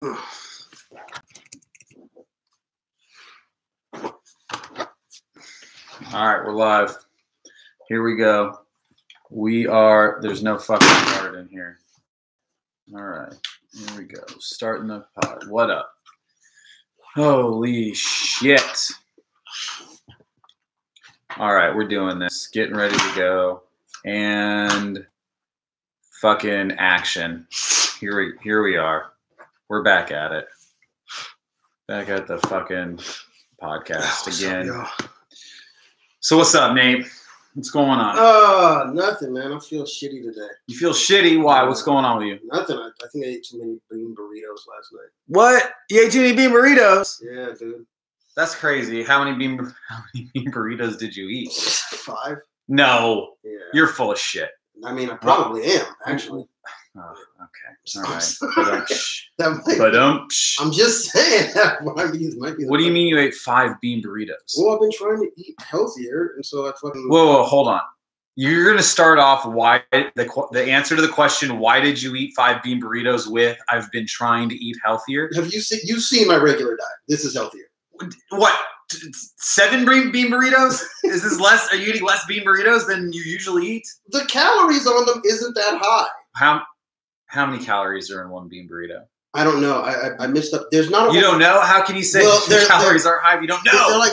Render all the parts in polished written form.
All right, we're live. Here we go. There's no fucking card in here. All right, here we go. Starting the pod. What up? Holy shit. All right, we're doing this. Getting ready to go. And fucking action. Here we are. We're back at it. Back at the fucking podcast again. So what's up, Nate? What's going on? Nothing, man. I feel shitty today. You feel shitty? Why? What's going on with you? Nothing. I think I ate too many bean burritos last night. What? You ate too many bean burritos? Yeah, dude. That's crazy. How many bean burritos did you eat? 5. No. Yeah. You're full of shit. I mean, I probably am, actually. Oh, okay. All right. I'm just saying that might be what do you mean you ate 5 bean burritos? Well, I've been trying to eat healthier, and so I fucking... Whoa, hold on. You're going to start off why the answer to the question, why did you eat 5 bean burritos with, I've been trying to eat healthier? Have you seen my regular diet? This is healthier. What? 7 bean burritos? Is this less? Are you eating less bean burritos than you usually eat? The calories on them isn't that high. How many calories are in one bean burrito? I don't know. I missed up. There's not. You don't know? How can you say the calories aren't high if you don't know?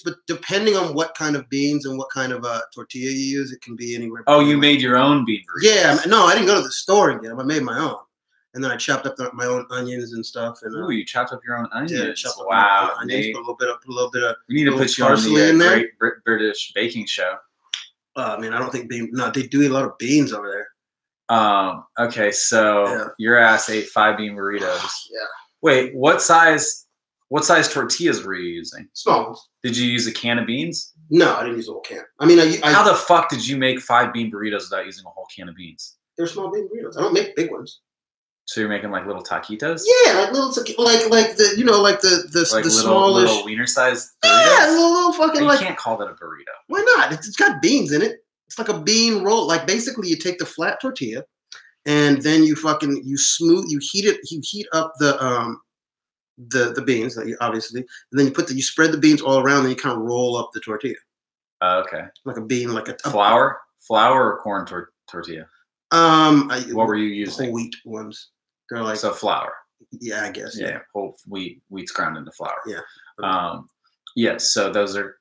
But depending on what kind of beans and what kind of tortilla you use, it can be anywhere. Oh, you made your own bean burritos? Yeah. No, I didn't go to the store and get them. I made my own. And then I chopped up my own onions and stuff. And ooh, you chopped up your own onions? Yeah, chopped up wow, my onions, put a little bit of. We need to put you on the Great British Baking Show. I mean, I don't think they do eat a lot of beans over there. Okay, so your ass ate 5 bean burritos. Yeah. Wait, what size tortillas were you using? Small ones. Did you use a can of beans? No, I didn't use a whole can. I mean, how the fuck did you make 5 bean burritos without using a whole can of beans? They're small bean burritos. I don't make big ones. So you're making like little taquitos? Yeah, like little like the smallish little wiener sized burritos? Yeah, little fucking you can't call that a burrito. Why not? It's got beans in it. It's like a bean roll. Like basically you take the flat tortilla and then you heat up the beans, obviously. And then you spread the beans all around and you kind of roll up the tortilla. Okay. Like a bean, like a flour or corn tortilla? What were you using? Whole wheat ones. They're like flour. Yeah, I guess. Yeah, whole wheat's ground into flour. Yeah. Yes. So those are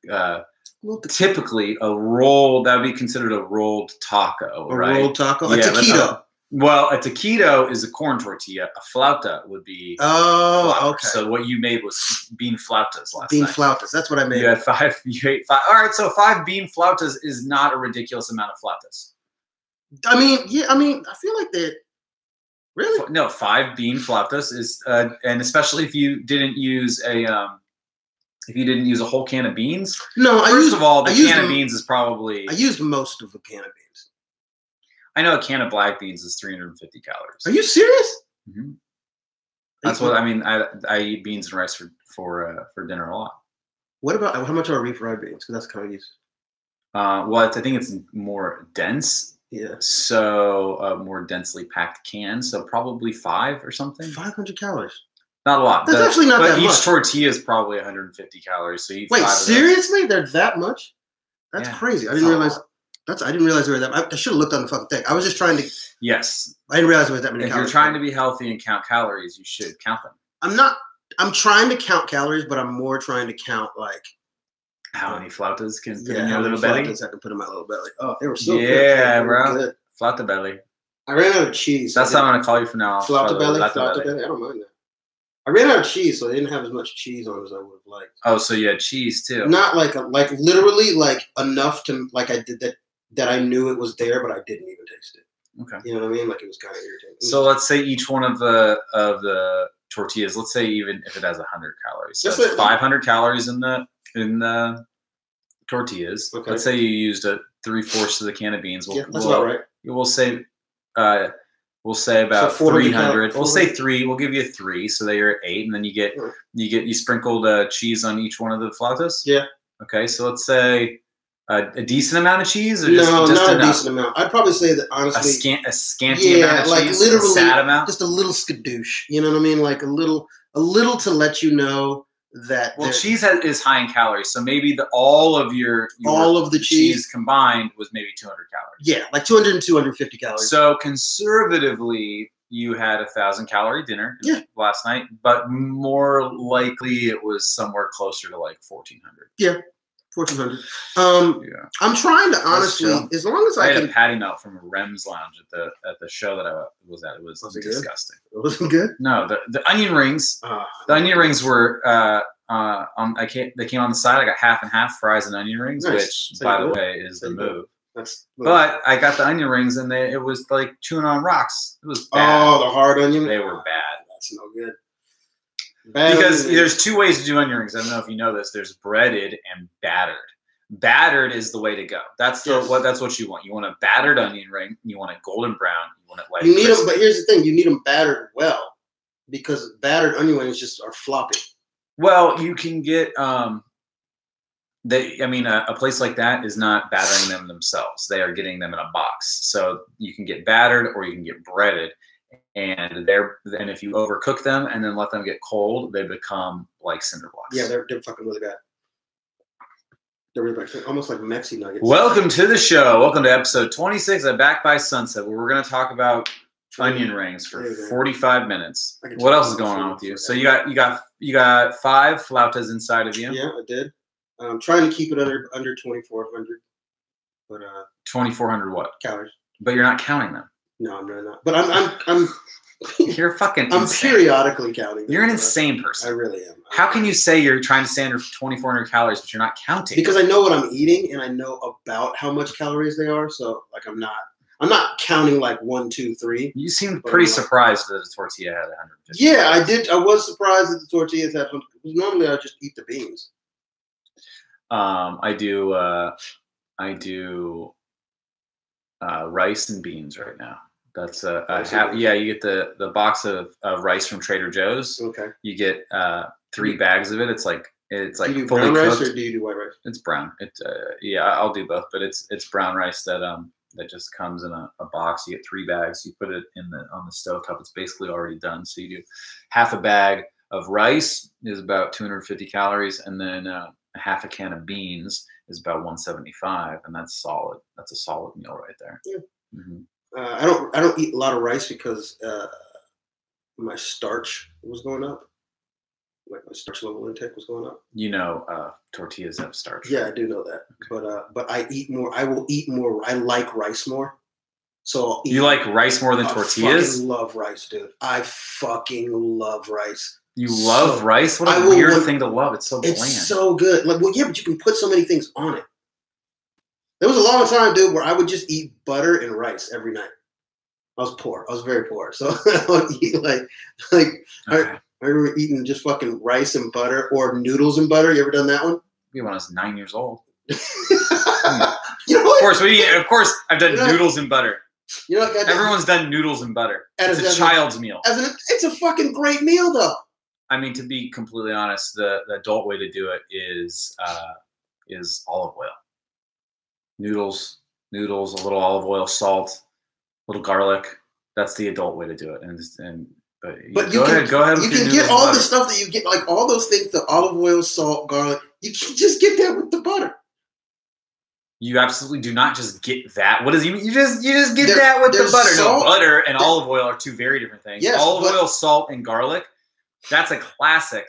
typically a roll. That would be considered a rolled taco, right? A rolled taco. Yeah, a taquito. Well, a taquito is a corn tortilla. A flauta would be. Oh, flour. Okay. So what you made was bean flautas last night. Bean flautas. That's what I made. You had 5. You ate 5. All right. So 5 bean flautas is not a ridiculous amount of flautas. I mean, yeah. I mean, I feel like that. Really? No, 5 bean flautas is, and especially if you didn't use a whole can of beans. No, First of all, the can of beans is probably. I used most of a can of beans. I know a can of black beans is 350 calories. Are you serious? Mm-hmm. That's what I mean. I eat beans and rice for dinner a lot. What about how much are refried beans? Because that's kind of used. Well, I think it's more dense. Yeah. So more densely packed can. So probably 5 or something. 500 calories. Not a lot. That's actually not that much. But each tortilla is probably 150 calories. So you eat 5 Wait, seriously? They're that much? That's crazy. I didn't realize. I didn't realize they were that. I should have looked on the fucking thing. I was just trying to. Yes. I didn't realize there was that many. If calories. You're trying to be healthy and count calories, you should count them. I'm not. I'm trying to count calories, but I'm more trying to count like. How many flautas can put in your little belly? I can put in my little belly. Oh, they were so good. Yeah, bro. Good. Flauta belly. I ran out of cheese. That's how I'm going to call you from now on. Flauta belly? Flauta belly? I don't mind that. I ran out of cheese, so I didn't have as much cheese on as I would have liked. Oh, so you had cheese too? Not like literally like enough to like I did that I knew it was there, but I didn't even taste it. Okay. You know what I mean? Like it was kind of irritating. So let's say each one of the tortillas, let's say even if it has 100 calories, so it's 500 calories in the tortillas. Okay. Let's say you used 3/4 of the can of beans. That's about right. We'll say about 300. We'll say 3. We'll give you 3, so that you're at 8, and then you sprinkled cheese on each one of the flautas. Yeah. Okay, so let's say A decent amount of cheese, or no, just not enough? A decent amount. I'd probably say that honestly, a scanty amount of like cheese, literally, a sad amount, just a little skadoosh. You know what I mean? Like a little to let you know that. Well, cheese is high in calories, so maybe all of the cheese combined was maybe 200 calories. Yeah, like 200 and 250 calories. So conservatively, you had 1,000-calorie dinner last night, but more likely it was somewhere closer to like 1,400. Yeah. 1,400. I'm trying to honestly, as long as I had a patty melt from a Rems Lounge at the show that I was at. It was disgusting. It wasn't good. No, the onion rings. The onion rings were they came on the side. I got half and half fries and onion rings, which by the way is the move. But I got the onion rings and it was like chewing on rocks. It was bad. Oh, the hard onion. They were bad. That's no good. Because there's two ways to do onion rings. I don't know if you know this. There's breaded and battered. Battered is the way to go. That's what you want. You want a battered onion ring. You want it golden brown. You want it light. You need them, but here's the thing: you need them battered well, because battered onion rings are floppy. Well, you can get a place like that is not battering them themselves. They are getting them in a box. So you can get battered or you can get breaded. And if you overcook them and then let them get cold, they become like cinder blocks. Yeah, they're fucking really bad. They're really bad. Almost like Mexi nuggets. Welcome to the show. Welcome to episode 26 of Back by Sunset, where we're going to talk about onion rings for 45 minutes. What else is going on with you? So you got 5 flautas inside of you. Yeah, I did. I'm trying to keep it under 2,400. But 2,400 what? Calories. But you're not counting them. No, I'm really not. But I'm You're fucking I'm insane. Periodically counting them. You're an insane person. I really am. How can you say you're trying to stay under 2,400 calories, but you're not counting? Because I know what I'm eating and I know about how much calories they are. So like I'm not counting like 1, 2, 3. You seem pretty surprised that the tortilla had 150. Yeah, I did. I was surprised that the tortillas had 100. Normally I just eat the beans. I do rice and beans right now. That's you get the box of rice from Trader Joe's. Okay. You get 3 bags of it. It's like do you do fully brown cooked. rice or do you do white rice? It's brown. I'll do both, but it's brown rice that just comes in a box. You get 3 bags. You put it on the stovetop. It's basically already done. So you do half a bag of rice is about 250 calories, and then half a can of beans is about 175, and that's solid. That's a solid meal right there. Yeah. Mm-hmm. I don't eat a lot of rice because my starch was going up. Like my starch level intake was going up. Tortillas have starch. Yeah, I do know that. Okay. But I eat more. I will eat more. I like rice more. So you like rice more than tortillas? I fucking love rice, dude. I fucking love rice. You love rice? What a weird thing to love. It's so bland. It's so good. Like, well, yeah, but you can put so many things on it. There was a long time, dude, where I would just eat butter and rice every night. I was poor. I was very poor. So I would eat okay. I remember eating just fucking rice and butter or noodles and butter. You ever done that one? Maybe when I was 9 years old. You know what? Of course, I've done noodles and butter. You know what? Everyone's done noodles and butter. It's a child's meal. It's a fucking great meal, though. I mean, to be completely honest, the adult way to do it is olive oil. Noodles, a little olive oil, salt, a little garlic. That's the adult way to do it. But go ahead. You can get all the stuff that you get, like all those things, the olive oil, salt, garlic. You can just get that with the butter. You absolutely do not just get that. What does you just get that with the butter? No, butter and olive oil are 2 very different things. Yes, olive oil, salt, and garlic. That's a classic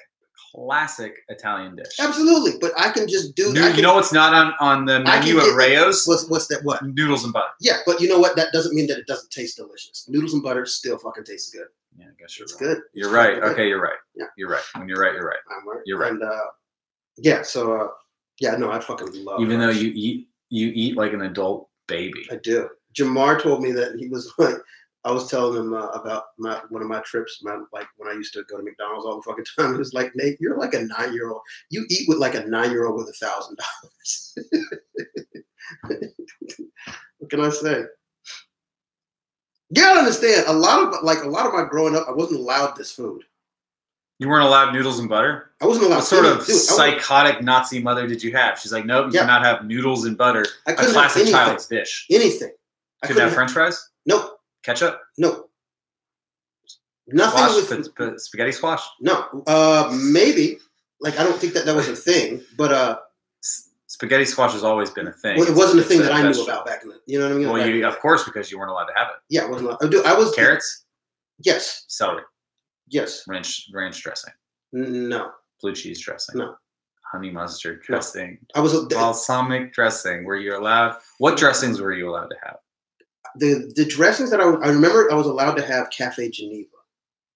Italian dish. Absolutely, but I can just do. You know what's not on the menu at Rayo's? What's that? What? Noodles and butter. Yeah, but you know what? That doesn't mean that it doesn't taste delicious. Noodles and butter still fucking tastes good. Yeah, I guess you're right. Good. You're right. Good. Okay, you're right. Yeah, you're right. When you're right, you're right. I'm right. You're right. And yeah, so no, I fucking love. Even though you eat like an adult baby. I do. Jamar told me that he was like. I was telling him about one of my trips, like when I used to go to McDonald's all the fucking time. He was like, Nate, you're like a 9-year-old. You eat with like a 9-year-old with $1,000. What can I say? You gotta understand, a lot of my growing up, I wasn't allowed this food. You weren't allowed noodles and butter? I wasn't allowed. What sort of psychotic Nazi mother did you have? She's like, nope, you cannot have noodles and butter. A classic child's dish. Anything. Couldn't have French fries? Nope. Ketchup? Nope. Nothing with spaghetti squash? No. Maybe. Like, I don't think that was a thing, but spaghetti squash has always been a thing. Well, it wasn't a thing that I knew about back in the. You know what I mean? Well, of course, because you weren't allowed to have it. Yeah, I wasn't allowed. I was carrots. Yes. Celery. Yes. Ranch dressing. No. Blue cheese dressing. No. Honey mustard dressing. No. I was balsamic dressing. Were you allowed? What dressings were you allowed to have? The dressings that I remember, I was allowed to have Cafe Geneva.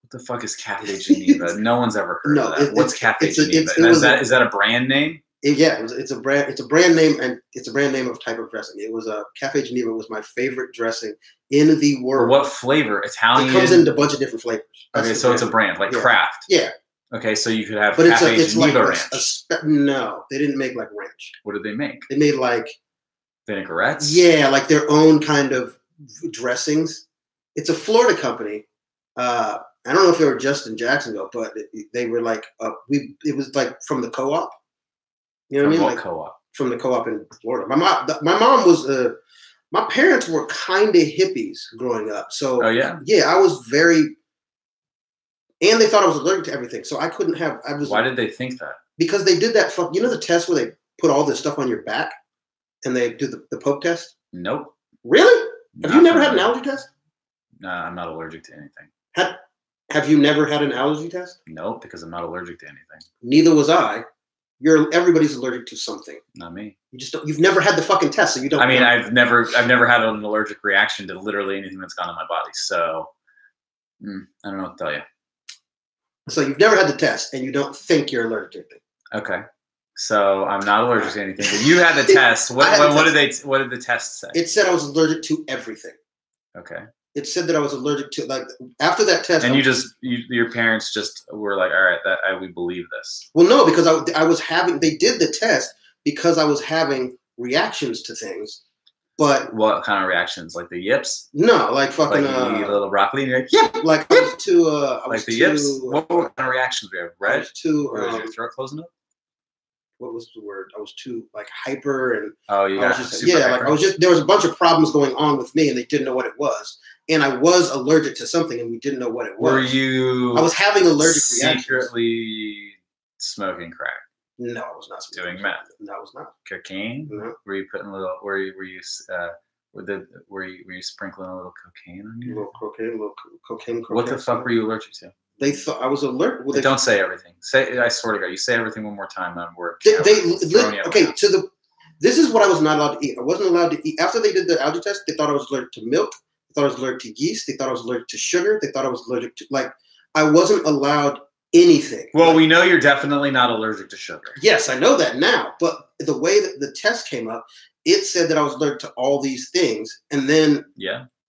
What the fuck is Cafe Geneva? No one's ever heard of that. What's Cafe Geneva? Is that a brand name? It's a brand name, and it's a brand name of type of dressing. It was a Cafe Geneva was my favorite dressing in the world. What flavor? Italian. It comes in a bunch of different flavors. Okay, so it's a brand like Kraft. Yeah. Okay, so you could have Cafe Geneva ranch. No, they didn't make like ranch. What did they make? They made like vinaigrettes. Yeah, like their own kind of dressings. It's a Florida company. I don't know if they were just in Jacksonville, but they were like it was like from the co-op. You know what I mean? What like co-op? From the co-op in Florida. My mom was my parents were kind of hippies growing up. So I was very, and they thought I was allergic to everything. So I couldn't have. Why did they think that? Because they did that. You know the test where they put all this stuff on your back, and they do the Pope test. Nope. Really? Have you never had an allergy test? No, I'm not allergic to anything. Have you never had an allergy test? Nope, because I'm not allergic to anything. Neither was I. Everybody's allergic to something. Not me. You've never had the fucking test, so you don't. I mean, I've never had an allergic reaction to literally anything that's gone in my body. So I don't know what to tell you. So you've never had the test, and you don't think you're allergic to anything. Okay. So I'm not allergic to anything. But you had the test. What did the test say? It said I was allergic to everything. Okay. It said that I was allergic to, like, after that test. And your parents just were like, all right, we believe this. Well, no, because I was having, they did the test because I was having reactions to things. But what kind of reactions? Like the yips? No, like fucking. Like you eat a little broccoli and you're like, yep. Like I was too. Like the yips? What kind of reactions were you? Red? I was too. Or is your throat closing up? What was the word? I was too like hyper and. Oh, you got super hyper. Like I was just, there was a bunch of problems going on with me and they didn't know what it was. And I was allergic to something, and we didn't know what it was. Were you? I was having allergic reactions. Secretly smoking crack. No, I was not smoking. Doing meth. No, I was not. Cocaine. No. Were you putting a little? Were you sprinkling a little cocaine on you? A little cocaine. What the fuck were you allergic to? They thought I was allergic. Well, don't say everything. I swear to God, you say everything one more time on work. This is what I was not allowed to eat. I wasn't allowed to eat. After they did the allergy test, they thought I was allergic to milk. They thought I was allergic to yeast. They thought I was allergic to sugar. They thought I was allergic to, like, I wasn't allowed anything. Well, we know you're definitely not allergic to sugar. Yes, I know that now. But the way that the test came up, it said that I was allergic to all these things. And then,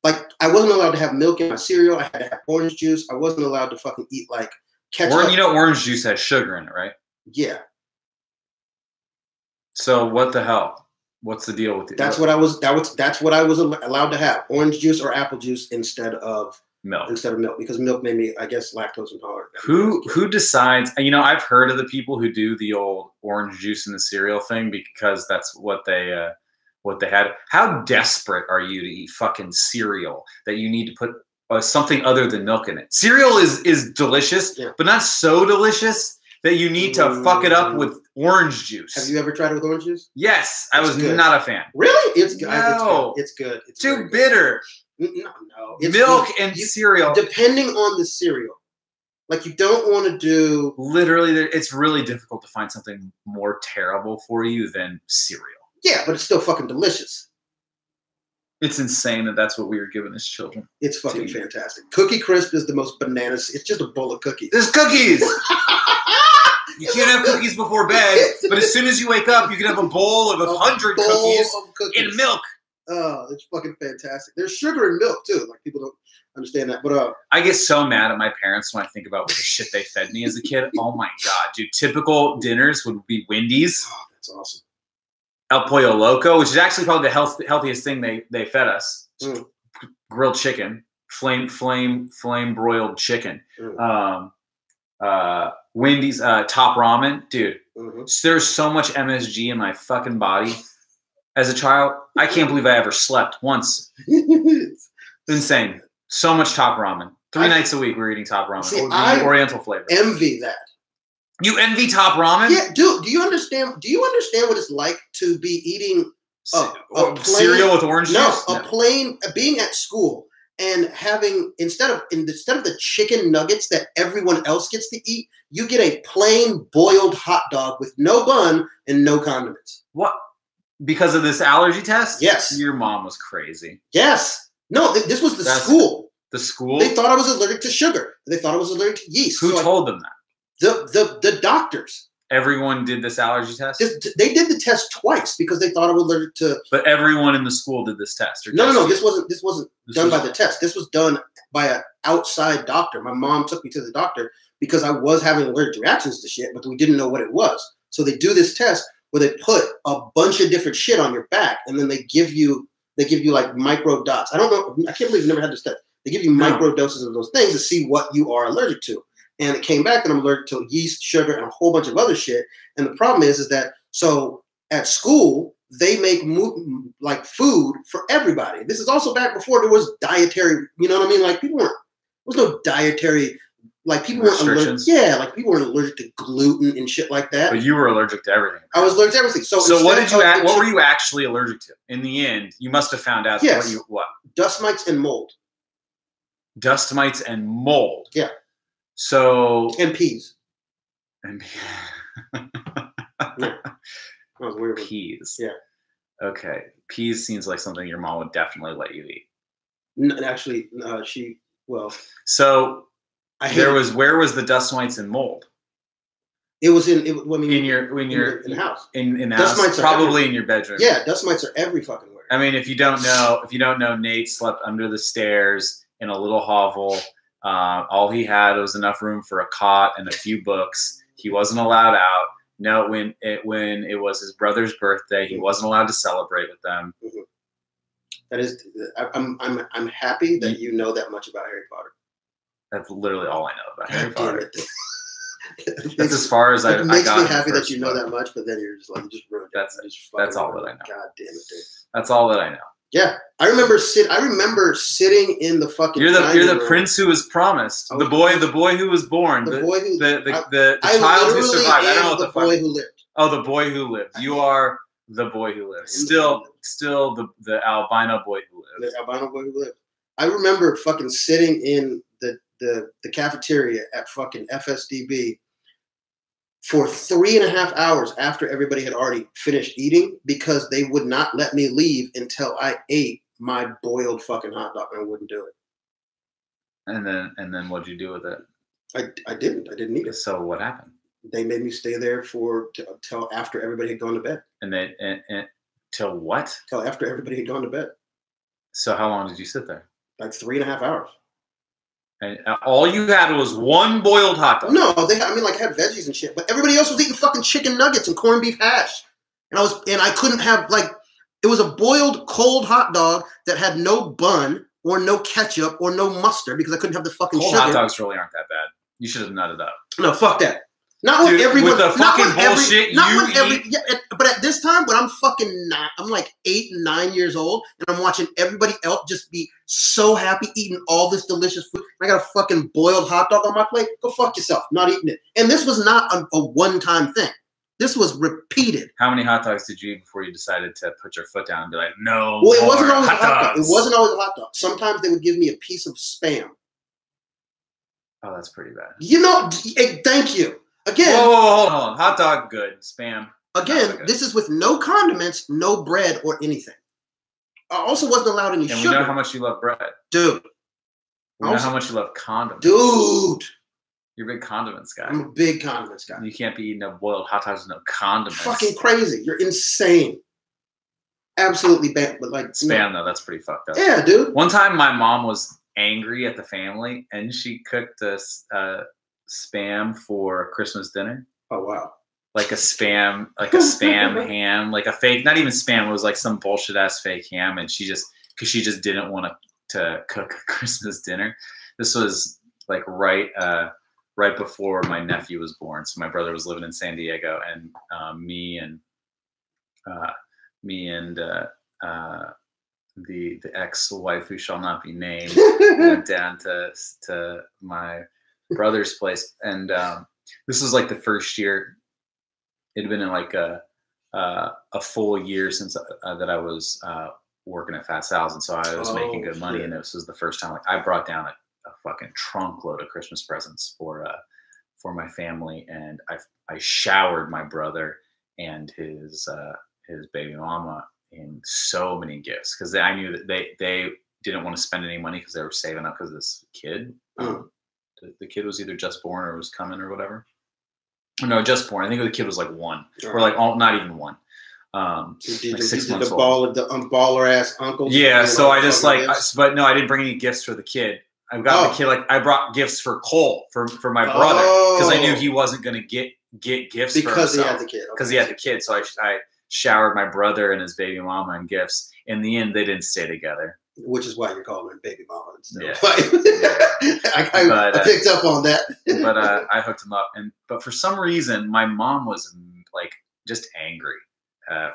like, I wasn't allowed to have milk in my cereal. I had to have orange juice. I wasn't allowed to fucking eat, like, ketchup. You know orange juice has sugar in it, right? Yeah. So what the hell? What's the deal with it? That's what I was allowed to have. Orange juice or apple juice instead of milk. Because milk made me, I guess, lactose intolerant. Who decides? You know, I've heard of the people who do the old orange juice in the cereal thing because that's what they had. How desperate are you to eat fucking cereal that you need to put something other than milk in it? Cereal is delicious, but not so delicious that you need to fuck it up with orange juice. Have you ever tried it with orange juice? Yes, I was not a fan. Really? It's good. No. It's good. It's too bitter. No. Milk and cereal. Depending on the cereal. Like, you don't want to do... Literally, it's really difficult to find something more terrible for you than cereal. Yeah, but it's still fucking delicious. It's insane that that's what we were given as children. It's fucking fantastic. Cookie Crisp is the most bananas. It's just a bowl of cookies. There's cookies! You can't have cookies before bed, but as soon as you wake up, you can have a bowl of 100 cookies in milk. Oh, it's fucking fantastic. There's sugar in milk, too. Like, people don't understand that. But I get so mad at my parents when I think about what the shit they fed me as a kid. Oh, my God, dude. Typical dinners would be Wendy's. Oh, that's awesome. El Pollo Loco, which is actually probably the healthiest thing they fed us. Grilled chicken. Flame broiled chicken. Wendy's, Top Ramen, dude. Mm-hmm. There's so much MSG in my fucking body. As a child, I can't believe I ever slept once. Insane. So much Top Ramen. 3 nights a week we're eating Top Ramen. See, the Oriental flavor. Envy that. You envy Top Ramen? Yeah, dude. Do you understand what it's like to be eating a plain, cereal with orange juice? No, a plain being at school and having instead of the chicken nuggets that everyone else gets to eat, you get a plain boiled hot dog with no bun and no condiments. What? Because of this allergy test? Yes. Your mom was crazy. Yes. No, this was school. The school? They thought I was allergic to sugar. They thought I was allergic to yeast. Who told them that? The doctors. Everyone did this allergy test? They did the test twice because they thought I was allergic to. But everyone in the school did this test. No. This wasn't done by the test. This was done by an outside doctor. My mom took me to the doctor because I was having allergic reactions to shit, but we didn't know what it was. So they do this test where they put a bunch of different shit on your back, and then they give you like micro dots. I don't know. I can't believe you've never had this test. They give you micro doses of those things to see what you are allergic to. And it came back that I'm allergic to yeast, sugar, and a whole bunch of other shit. And the problem is that so at school they make like food for everybody. This is also back before there was dietary. You know what I mean? Like there was no dietary. Like people weren't allergic. Yeah, like people weren't allergic to gluten and shit like that. But you were allergic to everything. I was allergic to everything. So what were you actually allergic to? In the end, you must have found out what? Dust mites and mold. Dust mites and mold. Yeah. So and peas. And yeah. That was weird. Peas. Yeah. Okay. Peas seems like something your mom would definitely let you eat. Actually, So where was the dust mites and mold? It was in your in the house. In the dust house, mites probably in your bedroom. Yeah, dust mites are every fucking where. I mean, if you don't know, Nate slept under the stairs in a little hovel. All he had was enough room for a cot and a few books. He wasn't allowed out. No, when it was his brother's birthday, he wasn't allowed to celebrate with them. Mm-hmm. That is, I'm happy that you know that much about Harry Potter. That's literally all I know about Harry Potter. That's as far as I got. It makes me happy that you know that much, but then you're just like, you just ruined it. That's all that I know. God damn it, dude. That's all that I know. Yeah, I remember sitting in the fucking. You're the prince who was promised. The boy who was born. The child who survived. I don't know what the boy who lived. Oh, the boy who lived. You are the boy who lived. Still the albino boy who lived. The albino boy who lived. I remember fucking sitting in the cafeteria at fucking FSDB for 3.5 hours after everybody had already finished eating because they would not let me leave until I ate my boiled fucking hot dog, and I wouldn't do it. And then what'd you do with it? I didn't eat it. So what happened? They made me stay there till after everybody had gone to bed. And till what? Till after everybody had gone to bed. So how long did you sit there? Like 3.5 hours. And all you had was one boiled hot dog. No, I had veggies and shit, but everybody else was eating fucking chicken nuggets and corned beef hash. And I couldn't have, it was a boiled cold hot dog that had no bun or no ketchup or no mustard because I couldn't have the fucking cold sugar. Hot dogs really aren't that bad. You should have nutted up. No, fuck that. Not when everyone. With the fucking bullshit but at this time, when I'm I'm like 8 and 9 years old, and I'm watching everybody else just be so happy eating all this delicious food. I got a fucking boiled hot dog on my plate. Go fuck yourself. Not eating it. And this was not a one-time thing. This was repeated. How many hot dogs did you eat before you decided to put your foot down and be like, no? Well, it wasn't always a hot dog. It wasn't always a hot dog. Sometimes they would give me a piece of Spam. Oh, that's pretty bad. Thank you. Again, whoa, hold on. Hot dog, good. Spam. Again, this is with no condiments, no bread or anything. I also wasn't allowed any sugar. We know how much you love bread. Dude. We know how much you love condiments. Dude. You're a big condiments guy. I'm a big condiments guy. You can't be eating no boiled hot dogs with no condiments. Fucking crazy. You're insane. Absolutely bad. But Spam, though, that's pretty fucked up. Yeah, dude. One time my mom was angry at the family and she cooked us Spam for Christmas dinner. Oh wow! Like a spam ham, like a fake, not even Spam. It was like some bullshit ass fake ham, and because she just didn't want to cook a Christmas dinner. This was like right right before my nephew was born. So my brother was living in San Diego, and me and the ex-wife who shall not be named went down to my brother's place, and this was like the first year. It had been in like a full year since that I was working at Fat Sal's, and so I was making good money, and this was the first time like I brought down a fucking trunk load of Christmas presents for my family, and I showered my brother and his baby mama in so many gifts because I knew that they didn't want to spend any money because they were saving up because this kid. The kid was either just born or was coming or whatever. No, just born. I think the kid was like 1 or like not even 1. Like 6 months old. The baller ass uncle. Yeah, so I just like, but no, I didn't bring any gifts for the kid. I got the kid like I brought gifts for Cole for my brother because I knew he wasn't gonna get gifts because he had the kid. Because he had the kid, so I showered my brother and his baby mama in gifts. In the end, they didn't stay together. Which is why you're calling her baby mama instead. Yeah. I picked up on that. But I hooked him up, but for some reason, my mom was like just angry at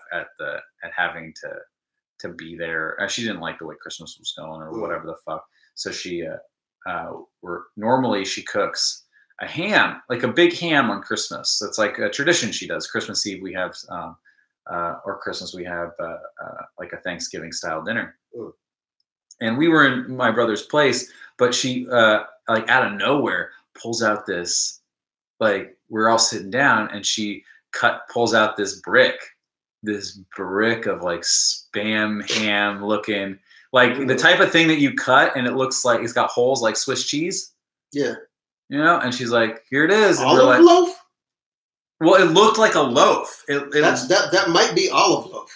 having to be there. She didn't like the way Christmas was going or whatever the fuck. So she normally she cooks a ham, like a big ham on Christmas. That's like a tradition she does. Christmas Eve we have or Christmas we have like a Thanksgiving style dinner. And we were in my brother's place, but she like out of nowhere pulls out this, like we're all sitting down, and she pulls out this brick of like Spam ham looking, like the type of thing that you cut and it looks like it's got holes like Swiss cheese. Yeah. You know, and she's like, "Here it is." And olive loaf? Well, it looked like a loaf. That might be olive loaf.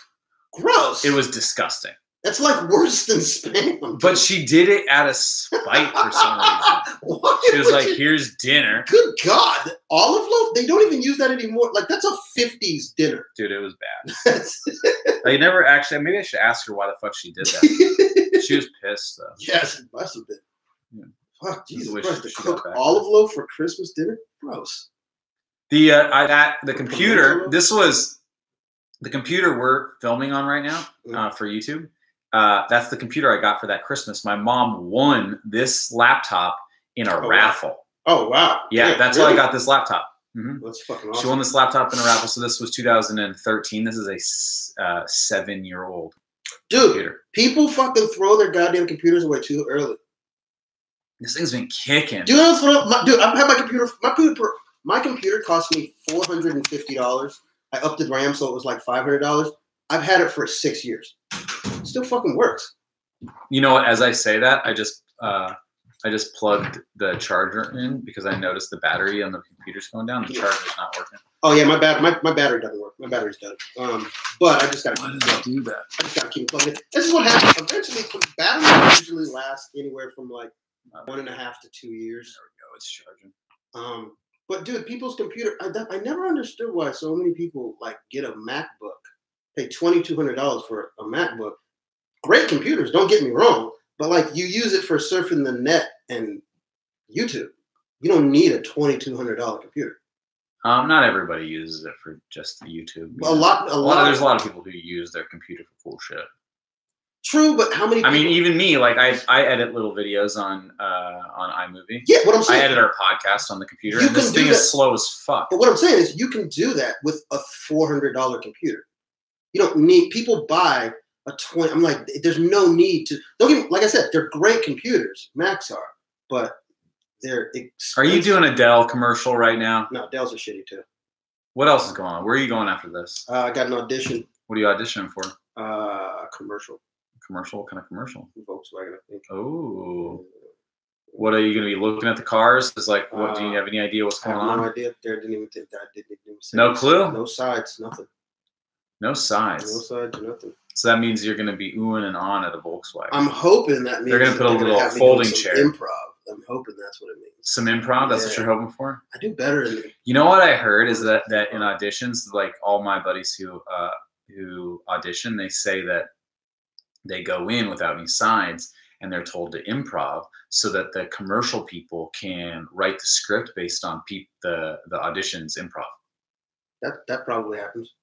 Gross. It was disgusting. That's like worse than Spam. But she did it out of spite for some reason. She was like, "Here's dinner." Good God. Olive loaf? They don't even use that anymore. Like, that's a 50s dinner. Dude, it was bad. I never actually, maybe I should ask her why the fuck she did that. She was pissed, though. Yes, it must have been. Yeah. Fuck, Jesus Christ. To cook olive loaf for Christmas dinner? Gross. The computer, this was the computer we're filming on right now for YouTube. That's the computer I got for that Christmas. My mom won this laptop in a raffle. Wow. Oh, wow. Yeah, that's really? Why I got this laptop. Mm-hmm. That's fucking awesome. She won this laptop in a raffle. So this was 2013. This is a 7-year-old computer. People fucking throw their goddamn computers away too early. This thing's been kicking. Dude, I've had my computer. My computer cost me $450. I upped the RAM so it was like $500. I've had it for 6 years. It still fucking works. You know what? As I say that, I just plugged the charger in because I noticed the battery on the computer's going down. The charger's not working. Oh yeah, my battery doesn't work. My battery's dead. But I just gotta. Why does it do that? I just gotta keep plugging. This is what happens. Eventually, batteries usually last anywhere from like 1.5 to 2 years. There we go. It's charging. But dude, people's computer. I never understood why so many people like get a MacBook, pay $2,200 for a MacBook. Great computers, don't get me wrong, but like you use it for surfing the net and YouTube. You don't need a $2,200 computer. Not everybody uses it for just YouTube. There's a lot of people who use their computer for cool shit. True, but how many? I mean, even me. Like I edit little videos on iMovie. Yeah, what I'm saying. I edit our podcast on the computer, and this thing is slow as fuck. But what I'm saying is, you can do that with a $400 computer. You don't need. People buy a 20. I'm like, there's no need to. Don't get. Like I said, they're great computers. Macs are, but they're expensive. Are you doing a Dell commercial right now? No, Dells are shitty too. What else is going on? Where are you going after this? I got an audition. What are you auditioning for? Commercial. Commercial? What kind of commercial? Volkswagen, I think. Oh. What are you going to be looking at the cars? Is like, what? Do you have any idea what's going on? No idea. I didn't even say. No clue? No sides, nothing. No sides? No sides, nothing. So that means you're going to be oohing and on at a Volkswagen. I'm hoping that means they're going to put a little folding chair. Improv. I'm hoping that's what it means. Some improv? That's what you're hoping for? I do better in it. You know what I heard is that in auditions, like all my buddies who audition, they say that they go in without any sides, and they're told to improv so that the commercial people can write the script based on the auditions improv. That probably happens.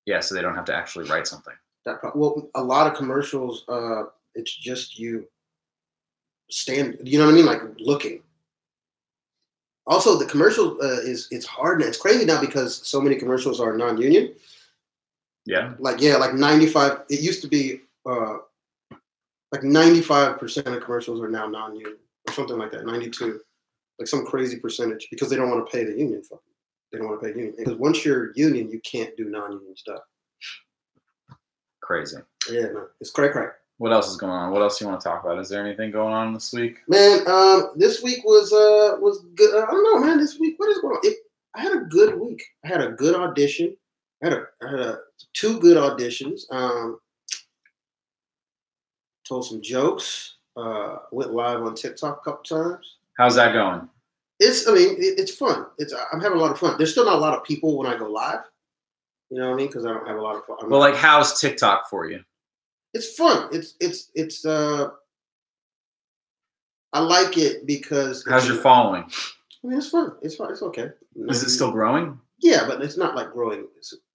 Yeah, so they don't have to actually write something. Well, a lot of commercials, it's just you stand. You know what I mean? Like looking. Also, the commercial it's hard. It's crazy now because so many commercials are non-union. Yeah. Like 95. It used to be like 95% of commercials are now non-union or something like that. 92, like some crazy percentage because they don't want to pay the union. They don't want to pay the union because once you're union, you can't do non-union stuff. Crazy. Yeah, man, it's cray. What else is going on? What else do you want to talk about? Is there anything going on this week? Man, this week was good. I don't know, man. This week, what is going on? I had a good week. I had a good audition. I had two good auditions. Told some jokes. Went live on TikTok a couple times. How's that going? It's fun. I'm having a lot of fun. There's still not a lot of people when I go live. You know what I mean? Because I don't have a lot of fun. Well, like, how's TikTok for you? It's fun. It's I like it because. How's your following? I mean, it's fun. It's fun. It's okay. Is it still growing? Yeah, but it's not like growing.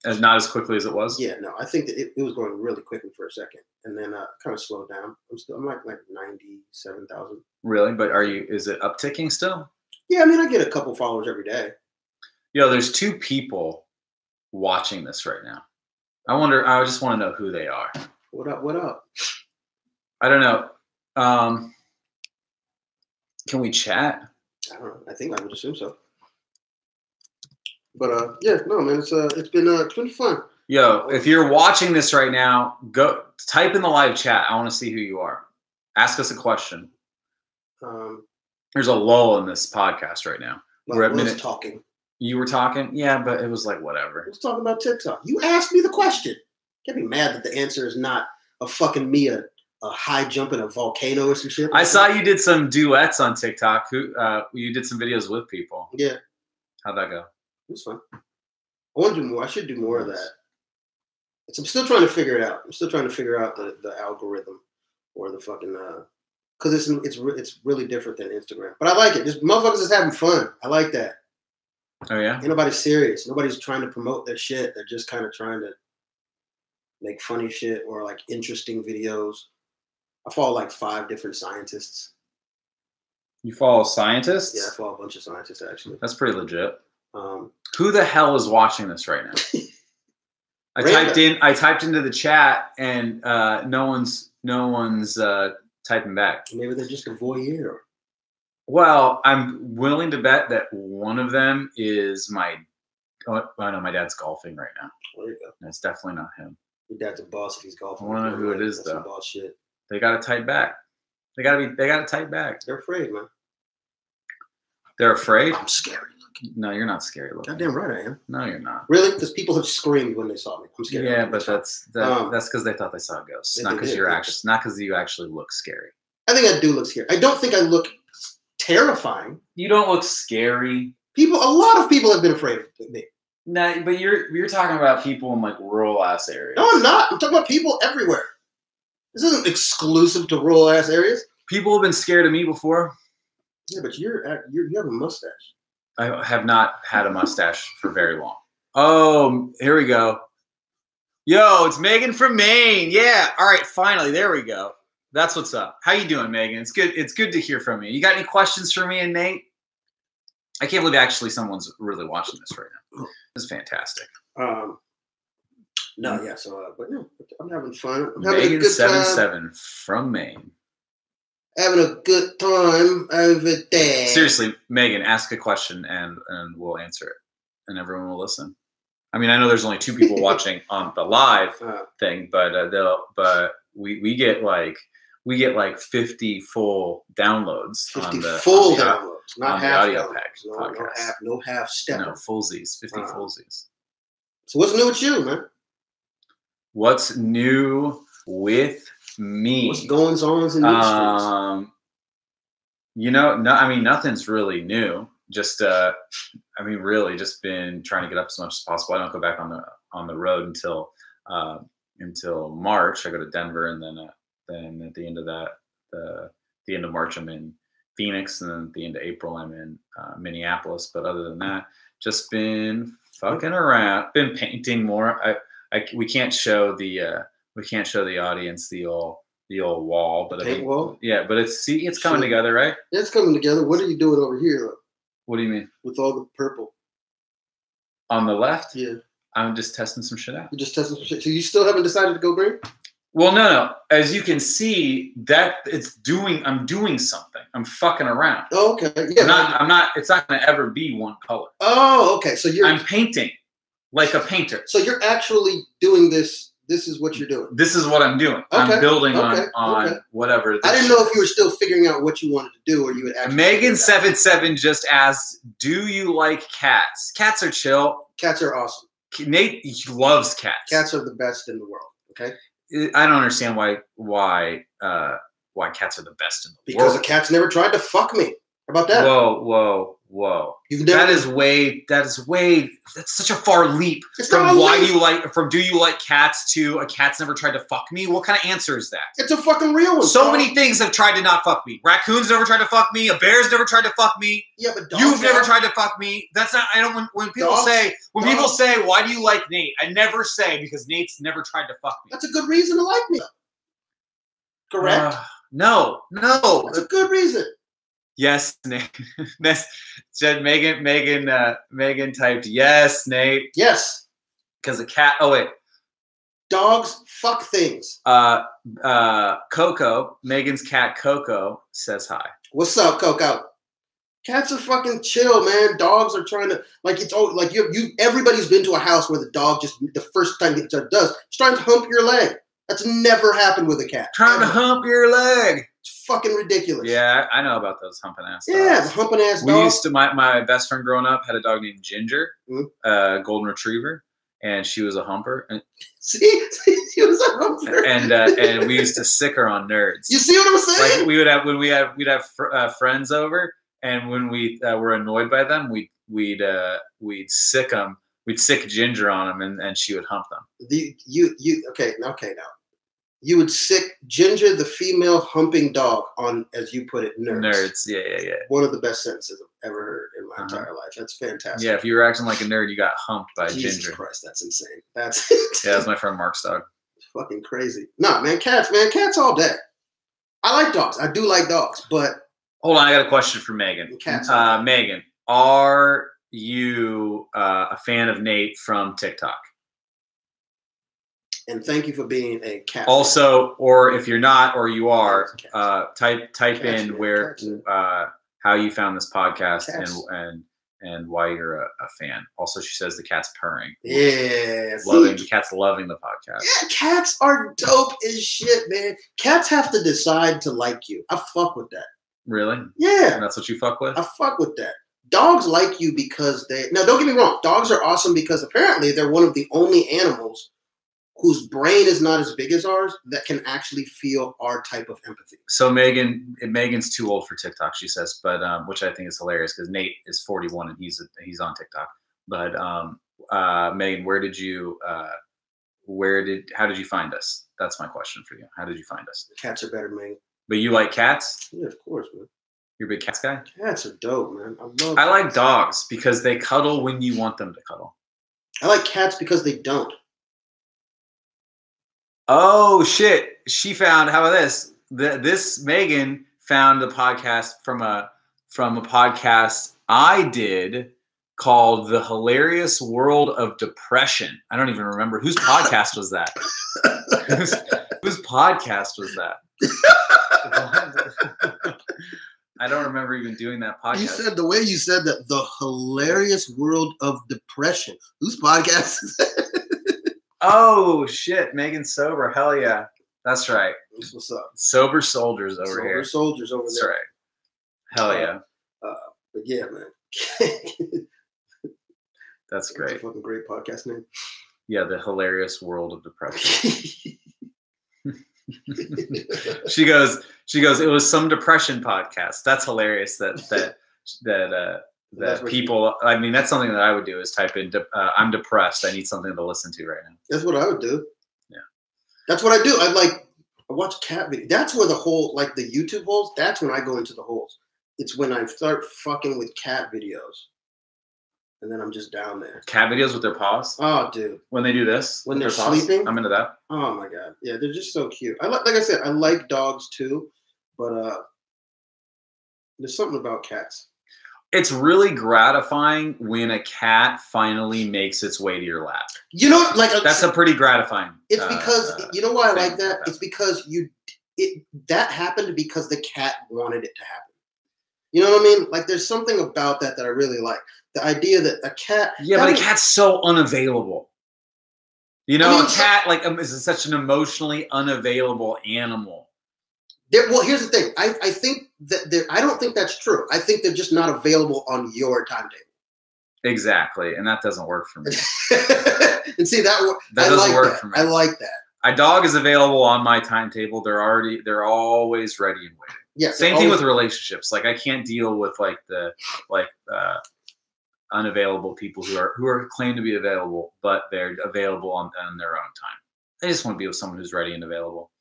As not as quickly as it was? Yeah, no. I think that it was growing really quickly for a second, and then kind of slowed down. I'm like 97,000. Really? But is it upticking still? Yeah, I mean, I get a couple followers every day. Yo, there's two people watching this right now. I just want to know who they are. What up? I don't know. Can we chat? I don't know. I think I would assume so. But yeah, no, man, it's been fun. Yo, if you're watching this right now, go type in the live chat. I want to see who you are. Ask us a question. There's a lull in this podcast right now. We're at minute talking. You were talking? Yeah, but it was like whatever. I was talking about TikTok. You asked me the question. Can't be mad that the answer is not a fucking me a high jump in a volcano or some shit. I saw you did some duets on TikTok. You did some videos with people. Yeah. How'd that go? It was fun. I want to do more. I should do more of that. I'm still trying to figure it out. I'm still trying to figure out the algorithm or the fucking because it's really different than Instagram. But I like it. Just motherfuckers is having fun. I like that. Oh yeah. Ain't nobody serious. Nobody's trying to promote their shit. They're just kind of trying to make funny shit or like interesting videos. I follow like 5 different scientists. You follow scientists? Yeah, I follow a bunch of scientists actually. That's pretty legit. Who the hell is watching this right now? I typed into the chat and no one's typing back. Maybe they're just a voyeur. Well, I'm willing to bet that one of them is my dad's golfing right now. There you go. That's definitely not him. Your dad's a boss if he's golfing. I want to know who it is though. Some boss shit. They got to type back. They got to type back. They're afraid, man. They're afraid? I'm scary looking. No, you're not scary looking. Goddamn right I am. No, you're not. Really? Because people have screamed when they saw me. I'm scared. Yeah, but that's because they thought they saw a ghost. Not because you actually look scary. I think I do look scary. I don't think I look terrifying. You don't look scary. A lot of people have been afraid of me. No, but you're talking about people in like rural ass areas. No, I'm not. I'm talking about people everywhere. This isn't exclusive to rural ass areas. People have been scared of me before. Yeah, but you have a mustache. I have not had a mustache for very long. Oh, here we go. Yo, it's Megan from Maine. Yeah. All right, finally, there we go. That's what's up. How you doing, Megan? It's good. It's good to hear from you. You got any questions for me and Nate? I can't believe actually someone's really watching this right now. This is fantastic. No, yeah. So, but no, I'm having fun. I'm having Megan a good 77 from Maine. Having a good time over there. Seriously, Megan, ask a question and we'll answer it, and everyone will listen. I mean, I know there's only 2 people watching on the live thing, but we get like 50 full downloads. 50 full downloads, not half the audio pack. No half step. No fullsies, 50 fullsies. So what's new with you, man? What's new with me? What's going on in the streets? Nothing's really new. Just really just been trying to get up as much as possible. I don't go back on the road until March. I go to Denver, and then at the end of that the end of March, I'm in Phoenix, and then at the end of April, I'm in Minneapolis. But other than that, just been fucking around, been painting more. We can't show the audience the old wall, but Paint wall. Yeah, but it's coming together, right? It's coming together. What are you doing over here? What do you mean? With all the purple on the left? Yeah, I'm just testing some shit out. You're just testing some shit. So you still haven't decided to go green? Well, no. As you can see, that I'm doing something. I'm fucking around. Oh, okay. Yeah. I'm not. It's not going to ever be one color. Oh, okay. So I'm painting like a painter. So you're actually doing this. This is what you're doing. This is what I'm doing. Okay. I'm building on whatever. I didn't know if you were still figuring out what you wanted to do, or you would actually. Megan77 just asked, "Do you like cats? Cats are chill. Cats are awesome. Nate loves cats. Cats are the best in the world. Okay. I don't understand why cats are the best in the world. Because the cats never tried to fuck me. How about that? Whoa. That's such a far leap from do you like cats to a cat's never tried to fuck me? What kind of answer is that? It's a fucking real one. So many things have tried to not fuck me. Raccoons never tried to fuck me. A bear's never tried to fuck me. Yeah, but dogs you've never tried to fuck me. That's not. I don't. When people say why do you like Nate? I never say because Nate's never tried to fuck me. That's a good reason to like me. Correct. No. That's a good reason. Yes, Nate. Said Megan typed yes, Nate. Yes. Because the cat. Oh wait. Dogs fuck things. Coco, Megan's cat Coco says hi. What's up, Coco? Cats are fucking chill, man. Dogs are trying to everybody's been to a house where the dog just the first time it does, it's trying to hump your leg. That's never happened with a cat. Trying to hump your leg. It's fucking ridiculous. Yeah, I know about those humping ass dogs. Yeah, the humping ass dogs. We used to, my best friend growing up had a dog named Ginger, golden retriever, and she was a humper. And, see, she was a humper. And we used to sick her on nerds. You see what I'm saying? Like we'd have friends over, and when we were annoyed by them, we'd sick them. We'd sick Ginger on them, and she would hump them. Okay now. You would sick Ginger, the female humping dog, on, as you put it, nerds. Nerds, yeah. One of the best sentences I've ever heard in my entire life. That's fantastic. Yeah, if you were acting like a nerd, you got humped by Jesus Ginger. Christ, that's insane. That's that's my friend Mark's dog. It's fucking crazy. Nah, man, cats all day. I like dogs. I do like dogs, but hold on, I got a question for Megan. Cats. Megan, are you a fan of Nate from TikTok? And thank you for being a cat. Also, or if you're not, or you are, type in where how you found this podcast and why you're a fan. Also, she says the cat's purring. Yeah, the cat's loving the podcast. Yeah, cats are dope as shit, man. Cats have to decide to like you. I fuck with that. Really? Yeah. And that's what you fuck with? I fuck with that. Dogs like you because now don't get me wrong, dogs are awesome because apparently they're one of the only animals whose brain is not as big as ours that can actually feel our type of empathy. So Megan's too old for TikTok, she says, but which I think is hilarious because Nate is 41 and he's on TikTok. But Megan, how did you find us? That's my question for you. How did you find us? Cats are better, man. But you like cats? Yeah, of course, man. You're a big cats guy? Cats are dope, man. I like dogs because they cuddle when you want them to cuddle. I like cats because they don't. Oh shit! She found. How about this? This Megan found the podcast from a podcast I did called "The Hilarious World of Depression." I don't even remember whose podcast was that. Whose podcast was that? I don't remember even doing that podcast. You said the way you said that, "The Hilarious World of Depression." Whose podcast is that? Oh shit, Megan's sober. Hell yeah. That's right. That's what's up. Sober soldiers over here. Sober soldiers over That's there. right. Hell yeah. But yeah, man. That's great. That's a fucking great podcast name. Yeah, The Hilarious World of Depression. She goes, it was some depression podcast. That's hilarious that people, I mean, that's something that I would do is type in, I'm depressed. I need something to listen to right now. That's what I would do. Yeah. That's what I do. I watch cat videos. That's where the whole, like the YouTube holes, that's when I go into the holes. It's when I start fucking with cat videos. And then I'm just down there. Cat videos with their paws? Oh, dude. When they do this? When they're paws? sleeping? I'm into that. Oh, my God. Yeah, they're just so cute. Like I said, I like dogs too, but there's something about cats. It's really gratifying when a cat finally makes its way to your lap. You know, like that's a pretty gratifying. It's because you know why I like that? It's because that happened because the cat wanted it to happen. You know what I mean? Like there's something about that I really like. The idea that a cat. Yeah, but a cat's so unavailable. You know, a cat is such an emotionally unavailable animal. Well, here's the thing. I think that I don't think that's true. I think they're just not available on your timetable. Exactly, and that doesn't work for me. And see that doesn't work for me. I like that. A dog is available on my timetable. They're always ready and waiting. Yeah. Same thing with relationships. Like I can't deal with unavailable people who are claimed to be available, but they're available on their own time. I just want to be with someone who's ready and available.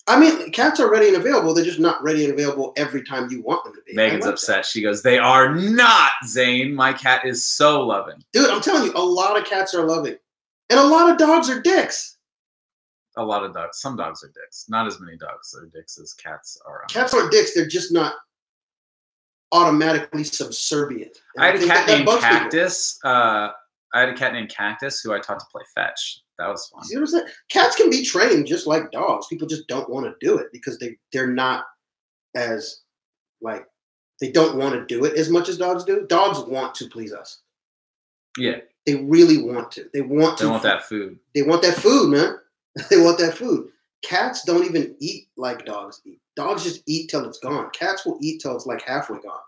I mean, cats are ready and available. They're just not ready and available every time you want them to be. Megan's upset. She goes, "They are not, Zane. My cat is so loving." Dude, I'm telling you, a lot of cats are loving. And a lot of dogs are dicks. A lot of dogs. Some dogs are dicks. Not as many dogs are dicks as cats are. Cats aren't dicks. They're just not automatically subservient. I had a cat named Cactus. I had a cat named Cactus who I taught to play fetch. That was fun. See what I'm saying? Cats can be trained just like dogs. People just don't want to do it because they're not as they don't want to do it as much as dogs do. Dogs want to please us. Yeah. They really want to. They want that food. They want that food, man. They want that food. Cats don't even eat like dogs eat. Dogs just eat till it's gone. Cats will eat till it's like halfway gone.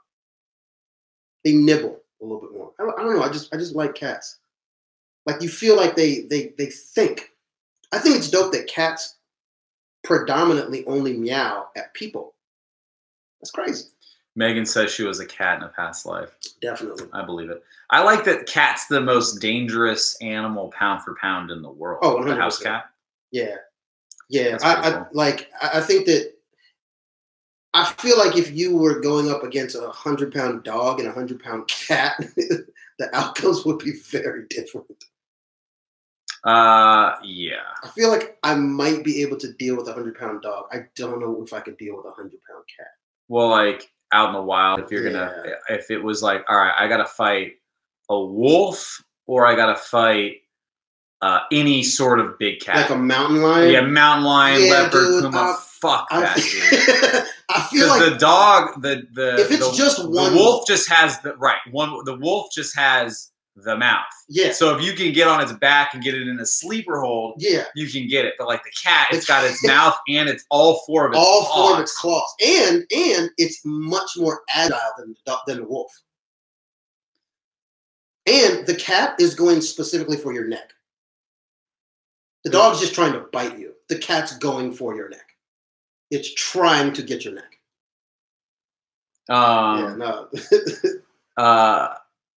They nibble a little bit more. I don't know. I just like cats. Like you feel like they think. I think it's dope that cats predominantly only meow at people. That's crazy. Megan says she was a cat in a past life. Definitely. I believe it. I like that cat's the most dangerous animal pound for pound in the world. Oh, 100%. The house cat. Yeah. Yeah. I think that I feel like if you were going up against a 100-pound dog and a 100-pound cat, the outcomes would be very different. Yeah. I feel like I might be able to deal with a 100-pound dog. I don't know if I could deal with a 100-pound cat. Well, like out in the wild, if it was like, all right, I got to fight a wolf or I got to fight any sort of big cat. Like a mountain lion? Yeah, mountain lion, leopard, puma. Fuck that, dude. I feel like the dog, if it's just one, the wolf just has the wolf just has the mouth. Yeah. So if you can get on its back and get it in a sleeper hold, yeah, you can get it. But like the cat, it's got its mouth and it's all four of its claws, and it's much more agile than the wolf. And the cat is going specifically for your neck. The dog's just trying to bite you. The cat's going for your neck. It's trying to get your neck.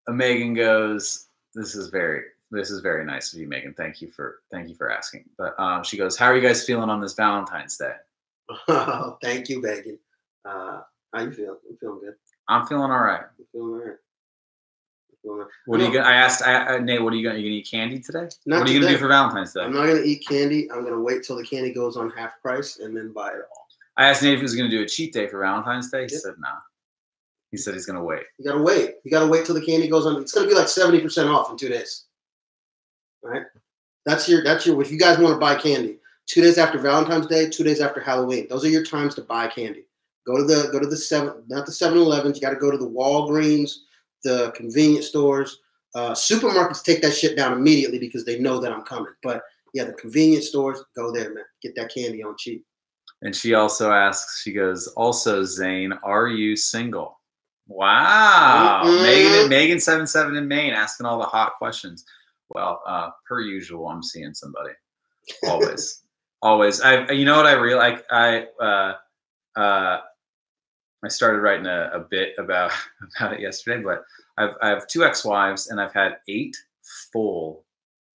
Megan goes, this is very nice of you, Megan. Thank you for asking. But she goes, how are you guys feeling on this Valentine's Day? Oh, thank you, Megan. How you feeling? I'm feeling good. I'm feeling all right. I'm feeling all right. What are you gonna? I asked Nate. What are you gonna? You gonna eat candy today? What are you gonna do for Valentine's Day? I'm not gonna eat candy. I'm gonna wait till the candy goes on half price and then buy it all. I asked Nate if he was gonna do a cheat day for Valentine's Day. He said no. He said he's gonna wait. You gotta wait. You gotta wait till the candy goes on. It's gonna be like 70% off in 2 days. All right. That's your. If you guys want to buy candy, 2 days after Valentine's Day, 2 days after Halloween. Those are your times to buy candy. Go to the 7-Elevens. You got to go to the Walgreens, the convenience stores. Supermarkets take that shit down immediately because they know that I'm coming. But yeah, the convenience stores, go there, man. Get that candy on cheap. And she also asks, she goes, also, Zane, are you single? Wow. Mm-hmm. Megan 77 in Maine asking all the hot questions. Well, per usual, I'm seeing somebody. Always. Always. You know what I realized? I started writing a bit about it yesterday, but I have 2 ex-wives and I've had 8 full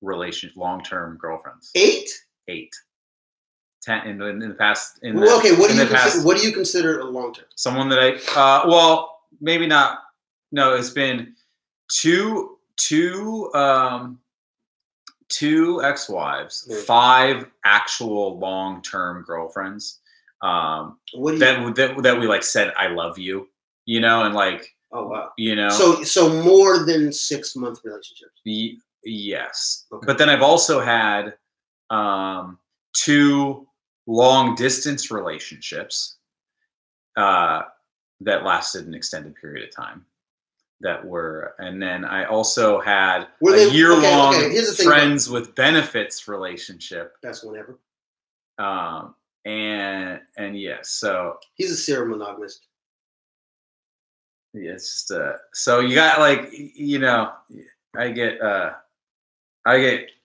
long-term girlfriends. 8? 8. in the past. Well, okay, what do you consider a long term? Someone that well, maybe not. No, it's been two ex-wives, 5 actual long-term girlfriends. That we like said I love you, you know, and like, oh wow, you know, so more than 6-month relationships. Yes, okay. But then I've also had 2 long distance relationships that lasted an extended period of time. And then I also had a year-long friends with benefits relationship. Best one ever. And yeah, so he's a serial monogamist. Yeah, it's just so you got like, you know,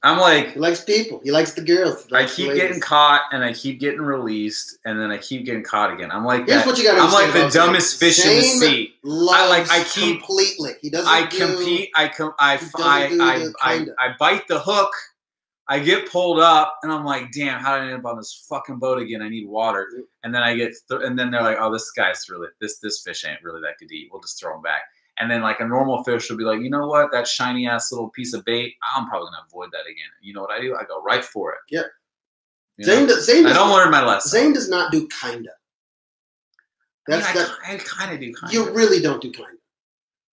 I'm like, he likes people. He likes the girls. I keep getting caught and I keep getting released and then I keep getting caught again. I'm like, here's what you gotta I'm like the dumbest fish in the sea. I keep completely. He doesn't. I compete. I bite the hook. I get pulled up and I'm like, damn, how did I end up on this fucking boat again? I need water. And then and then they're like, oh, this guy's really this fish ain't really that good to eat. We'll just throw him back. And then like a normal fish will be like, you know what? That shiny ass little piece of bait, I'm probably gonna avoid that again. You know what I do? I go right for it. Yeah. Zane I don't learn my lesson. Zane does not do kinda. I kind of do kinda. You really don't do kinda.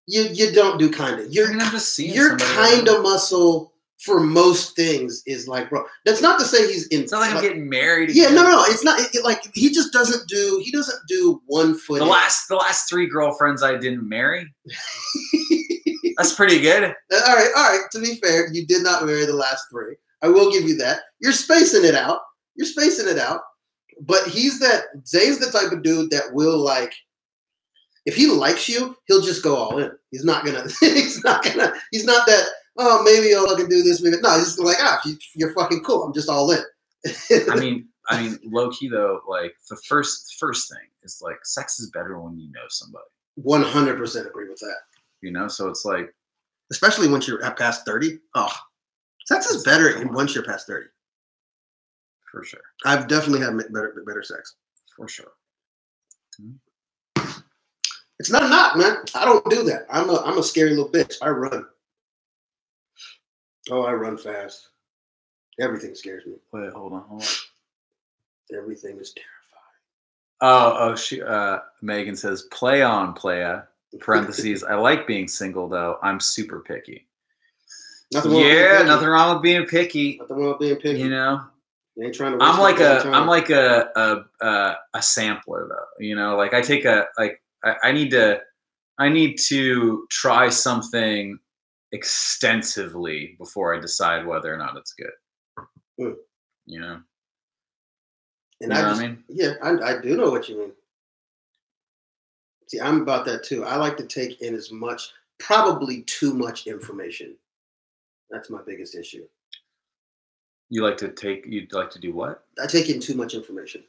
You don't do kinda. I'm just seeing your kinda muscle for most things is like, bro. That's not to say he's in. It's not like I'm getting married. Yeah, no. It's not like he just doesn't do. He doesn't do 1 foot. The last 3 girlfriends I didn't marry. That's pretty good. All right. To be fair, you did not marry the last 3. I will give you that. You're spacing it out. But Zane's the type of dude that will like. If he likes you, he'll just go all in. He's not gonna. He's not that. Oh, maybe I can do this. Maybe no. He's just like, you're fucking cool. I'm just all in. I mean, low key though, like the first thing is like, sex is better when you know somebody. 100% agree with that. You know, so it's like, especially once you're past 30. Oh, sex is better once you're past 30. For sure. I've definitely had better sex. For sure. It's not a knock, man. I don't do that. I'm a scary little bitch. I run. Oh, I run fast. Everything scares me. Wait, hold on. Everything is terrifying. She Megan says, play on, playa. Parentheses, I like being single though. I'm super picky. Nothing wrong with being picky. Nothing wrong with being picky. You know? You ain't trying to I'm like a sampler though. You know, like I need to try something extensively before I decide whether or not it's good. You know? And what I mean? Yeah, I do know what you mean. See, I'm about that too. I like to take in as much, probably too much information. That's my biggest issue. You'd like to do what? I take in too much information.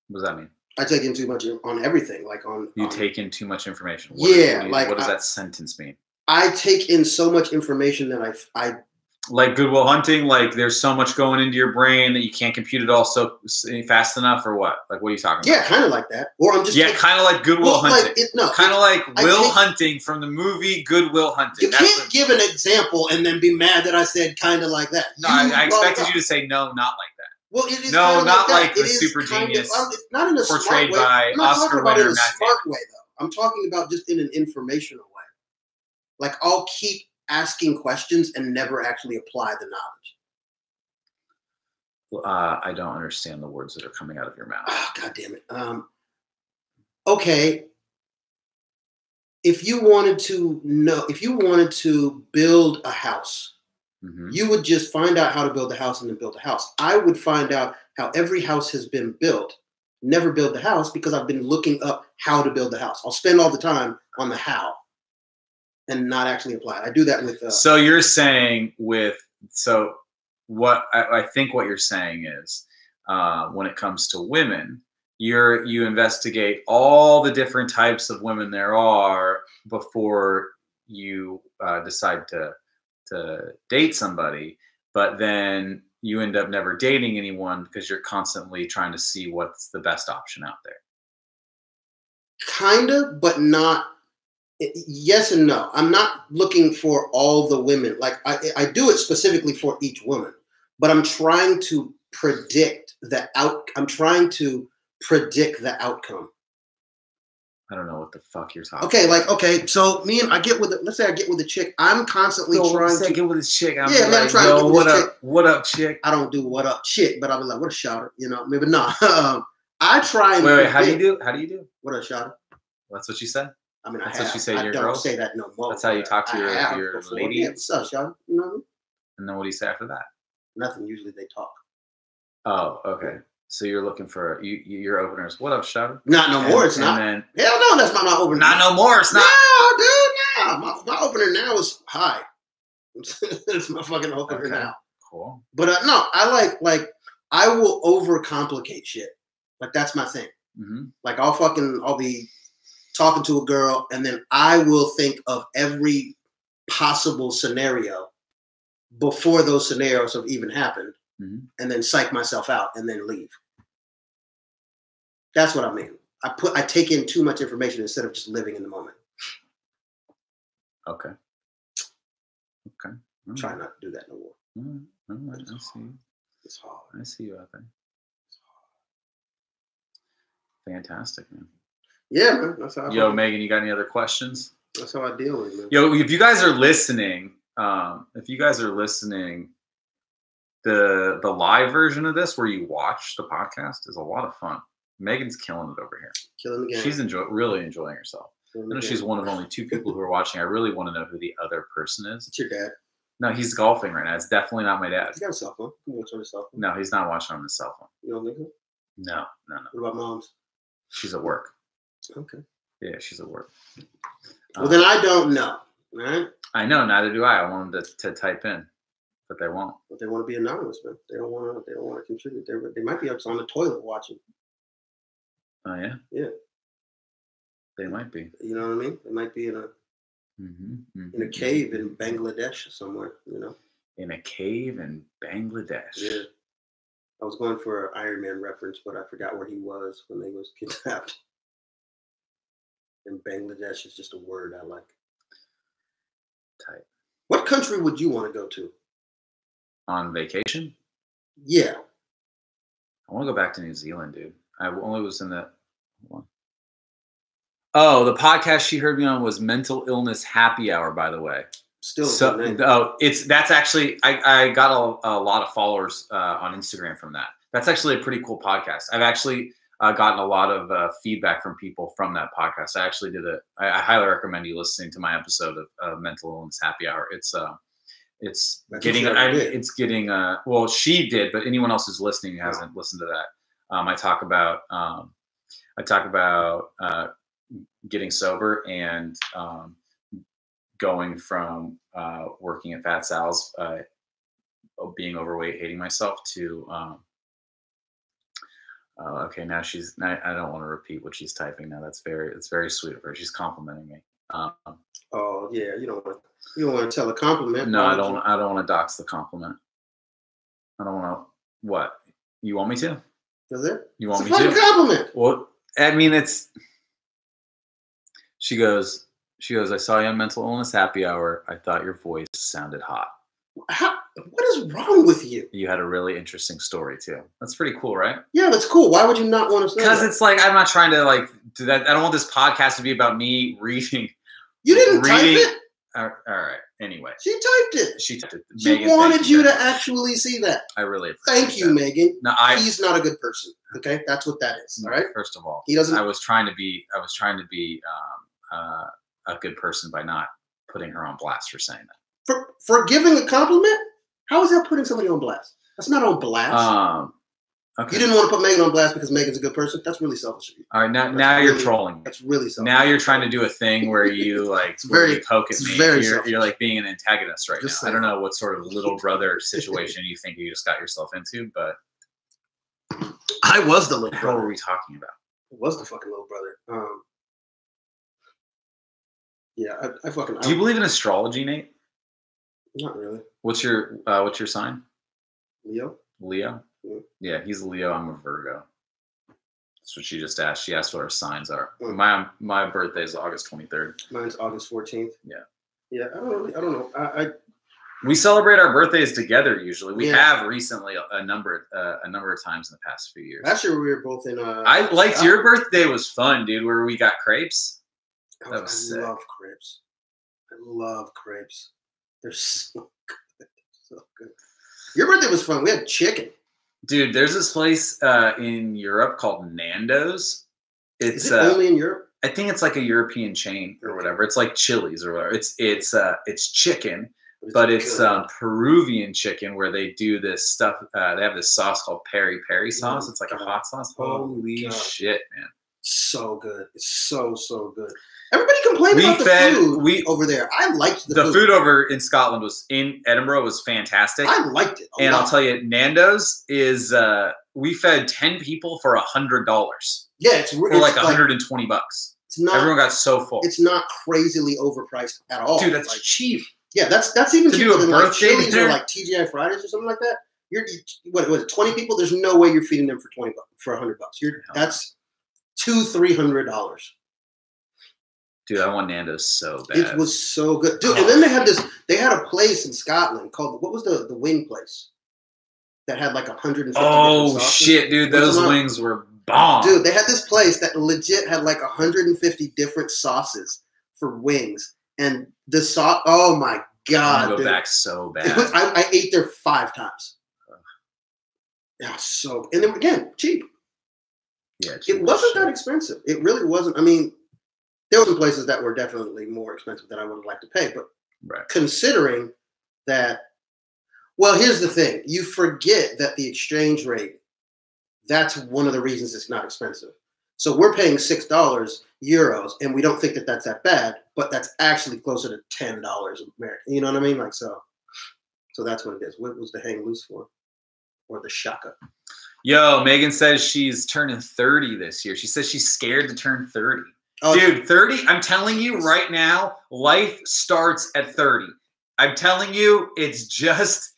What does that mean? I take in too much on everything, like on. You take in too much information. What does that sentence mean? I take in so much information that I like Good Will Hunting. Like there's so much going into your brain that you can't compute it all so fast enough, or what? Like what are you talking about? Yeah, kind of like that. Or I'm just kind of like Good Will Hunting. Kind of like Will Hunting from the movie Good Will Hunting. You can't give an example and then be mad that I said kind of like that. No, I expected you to say no, not like that. Well, it is not like the it super genius it's not in a portrayed smart way. by I'm not Oscar talking about winner in a Matt smart way though. I'm talking about just in an informational way. Like I'll keep asking questions and never actually apply the knowledge. I don't understand the words that are coming out of your mouth. Oh, God damn it. Okay. If you wanted to build a house, you would just find out how to build a house and then build a house. I would find out how every house has been built, never build the house because I've been looking up how to build the house. I'll spend all the time on the how and not actually apply it. I do that with. So you're saying what I think what you're saying is when it comes to women, you investigate all the different types of women there are before you decide to date somebody, but then you end up never dating anyone because you're constantly trying to see what's the best option out there. Kind of, but not. Yes and no. I'm not looking for all the women. Like I do it specifically for each woman, but I'm trying to predict I'm trying to predict the outcome. I don't know what the fuck you're talking. Okay, like so let's say I get with a chick. I'm constantly trying to get with this chick. I'm man, I'm trying to get with this chick. What up, chick? I don't do what up, chick, but I'll be like, what a shouter, maybe not. I try and wait. How do you do? What a shouter? That's what you said. I mean, that's what you say to your girls. I don't girls? say that no more. That's how you talk to your lady. Yeah, what's up, shouter? You know what I mean? And then what do you say after that? Nothing. Usually they talk. Oh, okay. So you're looking for your openers. What up, shouter? Not no more. It's not. Hell no, that's not my opener. Not no more. It's not. No, dude. No, my opener now is hi. It's my fucking opener now. Cool. But no, I like I will overcomplicate shit. Like that's my thing. Mm-hmm. Like I'll be talking to a girl, and then I will think of every possible scenario before those scenarios have even happened, and then psych myself out and then leave. That's what I mean. I take in too much information instead of just living in the moment. Okay. I'm trying not to do that no more. I see you. It's hard. I see you out there. Fantastic, man. Yeah, man. That's how. Yo, Megan, you got any other questions? That's how I deal with it, man. Yo, if you guys are listening, the live version of this where you watch the podcast is a lot of fun. Megan's killing it over here. Killing the game. She's really enjoying herself. I know she's one of only 2 people who are watching. I really want to know who the other person is. It's your dad. No, he's golfing right now. It's definitely not my dad. He's got a cell phone. He watch on his cell phone. No, he's not watching on his cell phone. You don't think so? No. What about mom's? She's at work. Okay. Yeah, she's at work. Well, then I don't know. All right? I know. Neither do I. I want them to type in, but they won't. But they want to be anonymous, man. They don't want to contribute. They might be up on the toilet watching. Oh yeah. Yeah. They might be. You know what I mean? They might be in a cave in Bangladesh somewhere. In a cave in Bangladesh. Yeah. I was going for an Iron Man reference, but I forgot where he was when they was kidnapped. And Bangladesh is just a word I like. Tight. What country would you want to go to? On vacation? Yeah. I want to go back to New Zealand, dude. I only was in the... Oh, the podcast she heard me on was Mental Illness Happy Hour, by the way. Still that's actually I got a lot of followers on Instagram from that. That's actually a pretty cool podcast. I've actually gotten a lot of feedback from people from that podcast. I actually I highly recommend you listening to my episode of Mental Illness Happy Hour. Well, she did, but anyone else who's listening who hasn't listened to that, I talk about getting sober and going from working at Fat Sal's, being overweight, hating myself, to okay, now I don't want to repeat what she's typing now. It's very sweet of her. She's complimenting me. Oh yeah, you don't want to tell a compliment. No, I don't want to dox the compliment. I don't want to. What? You want me to? Is it? You want me to? It's a compliment. Well, I mean, it's. She goes, I saw you on Mental Illness Happy Hour. I thought your voice sounded hot. What is wrong with you? You had a really interesting story too. That's pretty cool, right? Yeah, that's cool. Why would you not want to say that? Because it's like, I'm not trying to do that. I don't want this podcast to be about me reading. You didn't type it? All right. Anyway. She typed it. She typed it. She Megan, wanted you to actually see that. I really appreciate Thank you, Megan. No, he's not a good person. Okay? That's what that is. All right? First of all, he doesn't. I was trying to be a good person by not putting her on blast for saying that. For giving a compliment? How is that putting somebody on blast? That's not on blast. Okay. You didn't want to put Megan on blast because Megan's a good person? That's really selfish of you. All right, now you're trolling me. That's really selfish. Now you're trying to do a thing where you you poke at me. You're like being an antagonist right now. I don't know what sort of little brother situation you think you just got yourself into, but I was the little brother. What were we talking about? I was the fucking little brother. Yeah, I fucking. Do you believe in astrology, Nate? Not really. What's your sign? Leo. Leo? Yeah. Yeah, he's a Leo. I'm a Virgo. That's what she just asked. She asked what our signs are. Mm. My birthday is August 23rd. Mine's August 14th. Yeah. Yeah, I don't know. We celebrate our birthdays together usually. We Yeah. have recently a number of times in the past few years. Last year we were both in. I liked your birthday was fun, dude. Where we got crepes. That was sick. I love crepes. I love crepes. They're so good. So good. Your birthday was fun. We had chicken. Dude, there's this place in Europe called Nando's. Is it only in Europe? I think it's like a European chain or whatever. It's like Chili's or whatever. It's chicken, but it's Peruvian chicken where they do this stuff. They have this sauce called peri peri sauce. It's like a hot sauce. Holy shit, man! So good. It's so good. Everybody complained about the food over there. I liked the food. The food over in Scotland in Edinburgh was fantastic. I liked it. And I'll tell you, Nando's is we fed 10 people for $100. Yeah, it's like $120. It's not, everyone got so full. It's not crazily overpriced at all. Dude, that's cheap. Yeah, that's even to cheaper do a than birthday like Chili's or like TGI Fridays or something like that. What was it? 20 people? There's no way you're feeding them for $100. That's $200-$300. Dude, I want Nando's so bad. It was so good, dude. And then they had a place in Scotland called, what was the wing place that had like 150? Oh shit, dude, those wings were bomb. Dude, they had this place that legit had like 150 different sauces for wings, and the sauce. Oh my god, I want to go back so bad. I ate there 5 times. Yeah, so, and then again, cheap. Yeah, it wasn't that expensive. It really wasn't. I mean, there were some places that were definitely more expensive than I would have liked to pay, but considering that, well, here's the thing. You forget that the exchange rate, that's one of the reasons it's not expensive. So we're paying $6 euros, and we don't think that that's that bad, but that's actually closer to $10 American. You know what I mean? Like, so that's what it is. What was the hang loose for? Or the shaka? Yo, Megan says she's turning 30 this year. She says she's scared to turn 30. Oh, dude, 30, I'm telling you right now, life starts at 30. I'm telling you, it's just,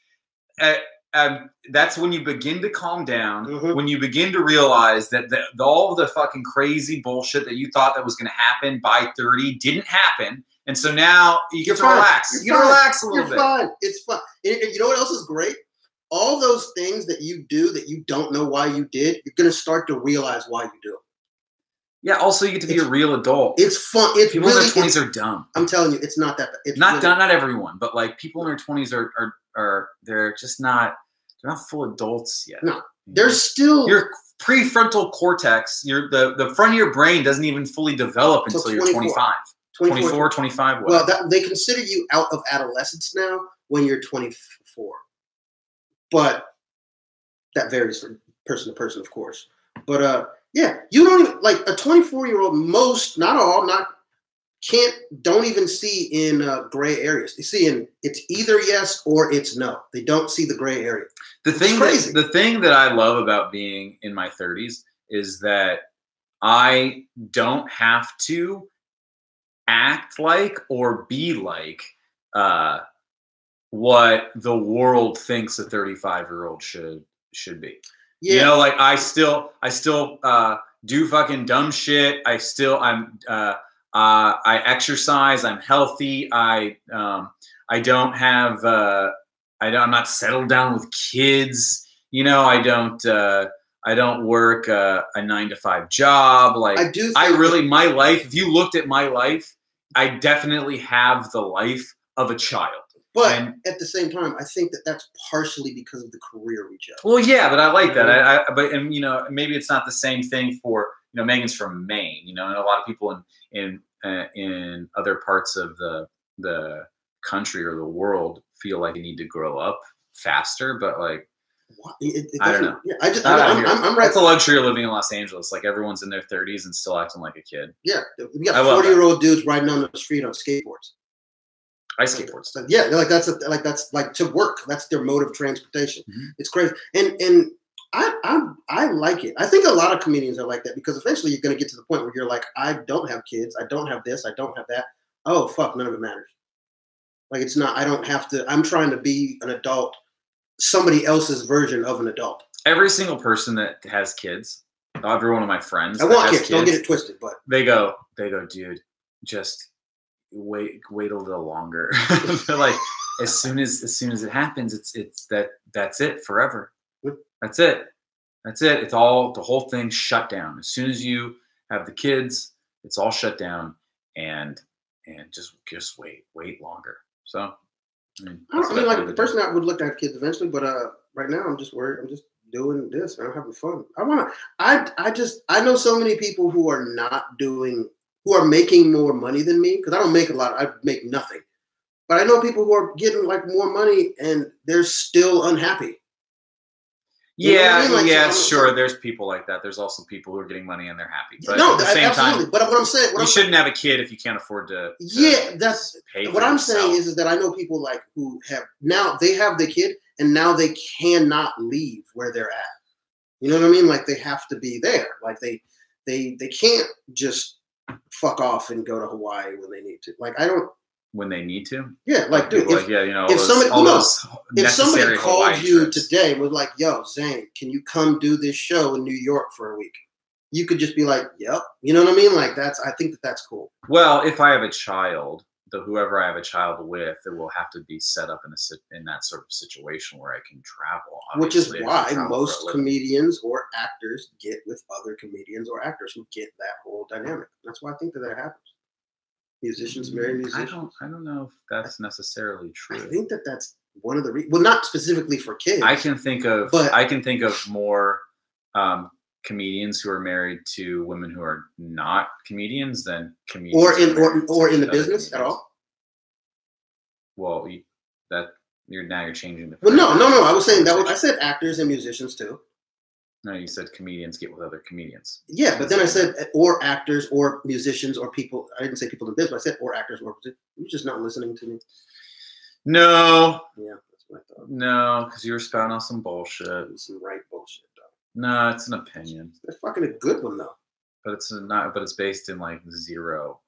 that's when you begin to calm down, when you begin to realize that all of the fucking crazy bullshit that you thought that was going to happen by 30 didn't happen. And so now you get to relax. You can relax a little bit. You're fine. It's fun. And you know what else is great? All those things that you do that you don't know why you did, you're going to start to realize why you do them. Yeah, also you get to be a real adult. It's fun. It's people really, in their 20s are dumb. I'm telling you, it's not that bad. It's not dumb, not everyone, but like people in their 20s are they're just not, they're not full adults yet. No, they're still your prefrontal cortex, the front of your brain doesn't even fully develop until you're 25. 24, 25. Well, they consider you out of adolescence now when you're 24. But that varies from person to person, of course. But yeah, you don't even, like a 24-year-old, most, not all, don't even see in gray areas. They see it's either yes or it's no. They don't see the gray area. The thing that I love about being in my 30s is that I don't have to act like or be like what the world thinks a 35-year-old should be. Yeah. You know, like I still do fucking dumb shit. I exercise. I'm healthy. I'm not settled down with kids. You know, I don't work a 9-to-5 job. Like my life, if you looked at my life, I definitely have the life of a child. But at the same time, I think that that's partially because of the career we chose. Well, yeah, but I like that. But you know, maybe it's not the same thing for, you know, Megan's from Maine, you know, and a lot of people in other parts of the country or the world feel like they need to grow up faster. But like, I don't know. Yeah, I'm right. That's a luxury of living in Los Angeles. Like everyone's in their 30s and still acting like a kid. Yeah, we got 40-year-old dudes riding down the street on skateboards. I skateboard stuff. Yeah, that's like to work. That's their mode of transportation. It's crazy, and I like it. I think a lot of comedians are like that because eventually you're going to get to the point where you're like, I don't have kids, I don't have this, I don't have that. Oh fuck, none of it matters. Like it's not. I don't have to. I'm trying to be an adult somebody else's version of an adult. Every single person that has kids, every one of my friends, I want kids. Don't get it twisted, but they go, dude, just wait a little longer. They're like, as soon as it happens, that's it forever. That's it. It's all, the whole thing shut down. As soon as you have the kids, it's all shut down, and just wait longer. So I mean, like the person that would look at kids eventually, but right now I'm just worried. I'm just doing this. I'm having fun. I know so many people who are who are making more money than me, because I don't make a lot. I make nothing. But I know people who are getting like more money and they're still unhappy. You know what I mean? Like, yeah, sure. There's people like that. There's also people who are getting money and they're happy. But no, at the same absolutely. time, but what I'm saying, you shouldn't have a kid if you can't afford to that's pay for what I'm yourself. saying is that I know people like who they have the kid and now they cannot leave where they're at. You know what I mean? Like they have to be there. Like they can't just fuck off and go to Hawaii when they need to. Like I don't. When they need to? Yeah, like dude, if somebody called you today and was like, "Yo, Zane, can you come do this show in New York for a week?" You could just be like, "Yep." You know what I mean? Like I think that's cool. Well, if I have a child, whoever I have a child with, it will have to be set up in that sort of situation where I can travel. Which is why most comedians or actors get with other comedians or actors who get that whole dynamic. That's why I think that happens. Musicians marry musicians. I don't know if that's necessarily true. I think that's one of the reasons. Well, not specifically for kids. I can think of more comedians who are married to women who are not comedians than comedians or in the business at all. Well, you're changing the. Well, no. I was saying that. I said actors and musicians too. No, you said comedians get with other comedians. Yeah, but then I said or actors or musicians or people. I didn't say people in business. I said or actors or. You're just not listening to me. No. Yeah, that's what I thought. No, because you were spouting on some bullshit. Some right bullshit, though. No, it's an opinion. It's fucking a good one though. But it's not. But it's based in like zero.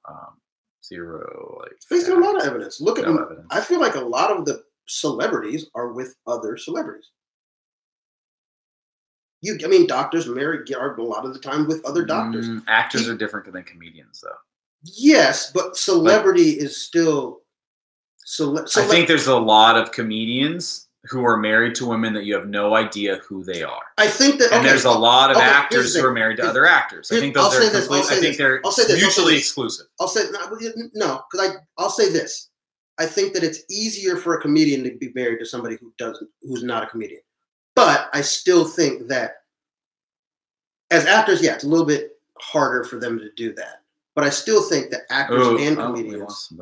It's based on a lot of evidence. Look at. Evidence. I feel like a lot of the celebrities are with other celebrities. Doctors are a lot of the time with other doctors. Actors are different than comedians, though. Yes, but celebrity is still. I think there's a lot of comedians who are married to women that you have no idea who they are. I think that, and there's a lot of actors who are married to other actors. I think they're mutually exclusive. I'll say no, because I'll say this. I think that it's easier for a comedian to be married to somebody who's not a comedian. But I still think that as actors, it's a little bit harder for them to do that. But I still think that actors and comedians,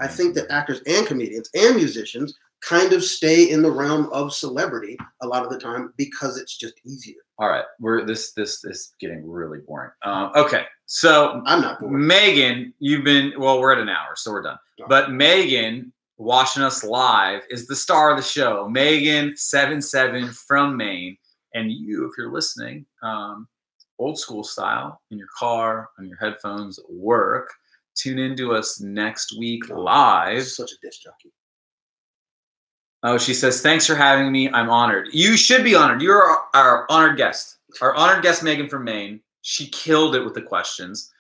I think that actors and comedians and musicians kind of stay in the realm of celebrity a lot of the time because it's just easier. All right, this is getting really boring. Okay, so I'm not bored. Megan, we're at an hour, so we're done. No. But Megan, watching us live, is the star of the show. Megan 77 from Maine, and you, if you're listening, old school style, in your car, on your headphones, at work, tune into us next week live. Such a disc jockey. Oh, she says, thanks for having me. I'm honored. You should be honored. You're our honored guest. Our honored guest, Megan from Maine. She killed it with the questions.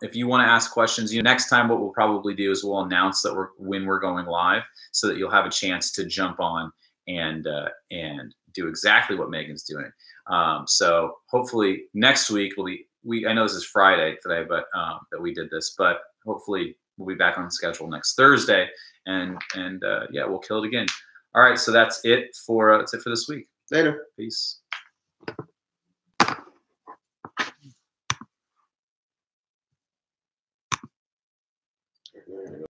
If you want to ask questions, next time what we'll probably do is we'll announce that when we're going live so that you'll have a chance to jump on and do exactly what Megan's doing. So hopefully next week I know this is Friday today, but that we did this, but hopefully we'll be back on schedule next Thursday and we'll kill it again. All right. So that's it for this week. Later. Peace.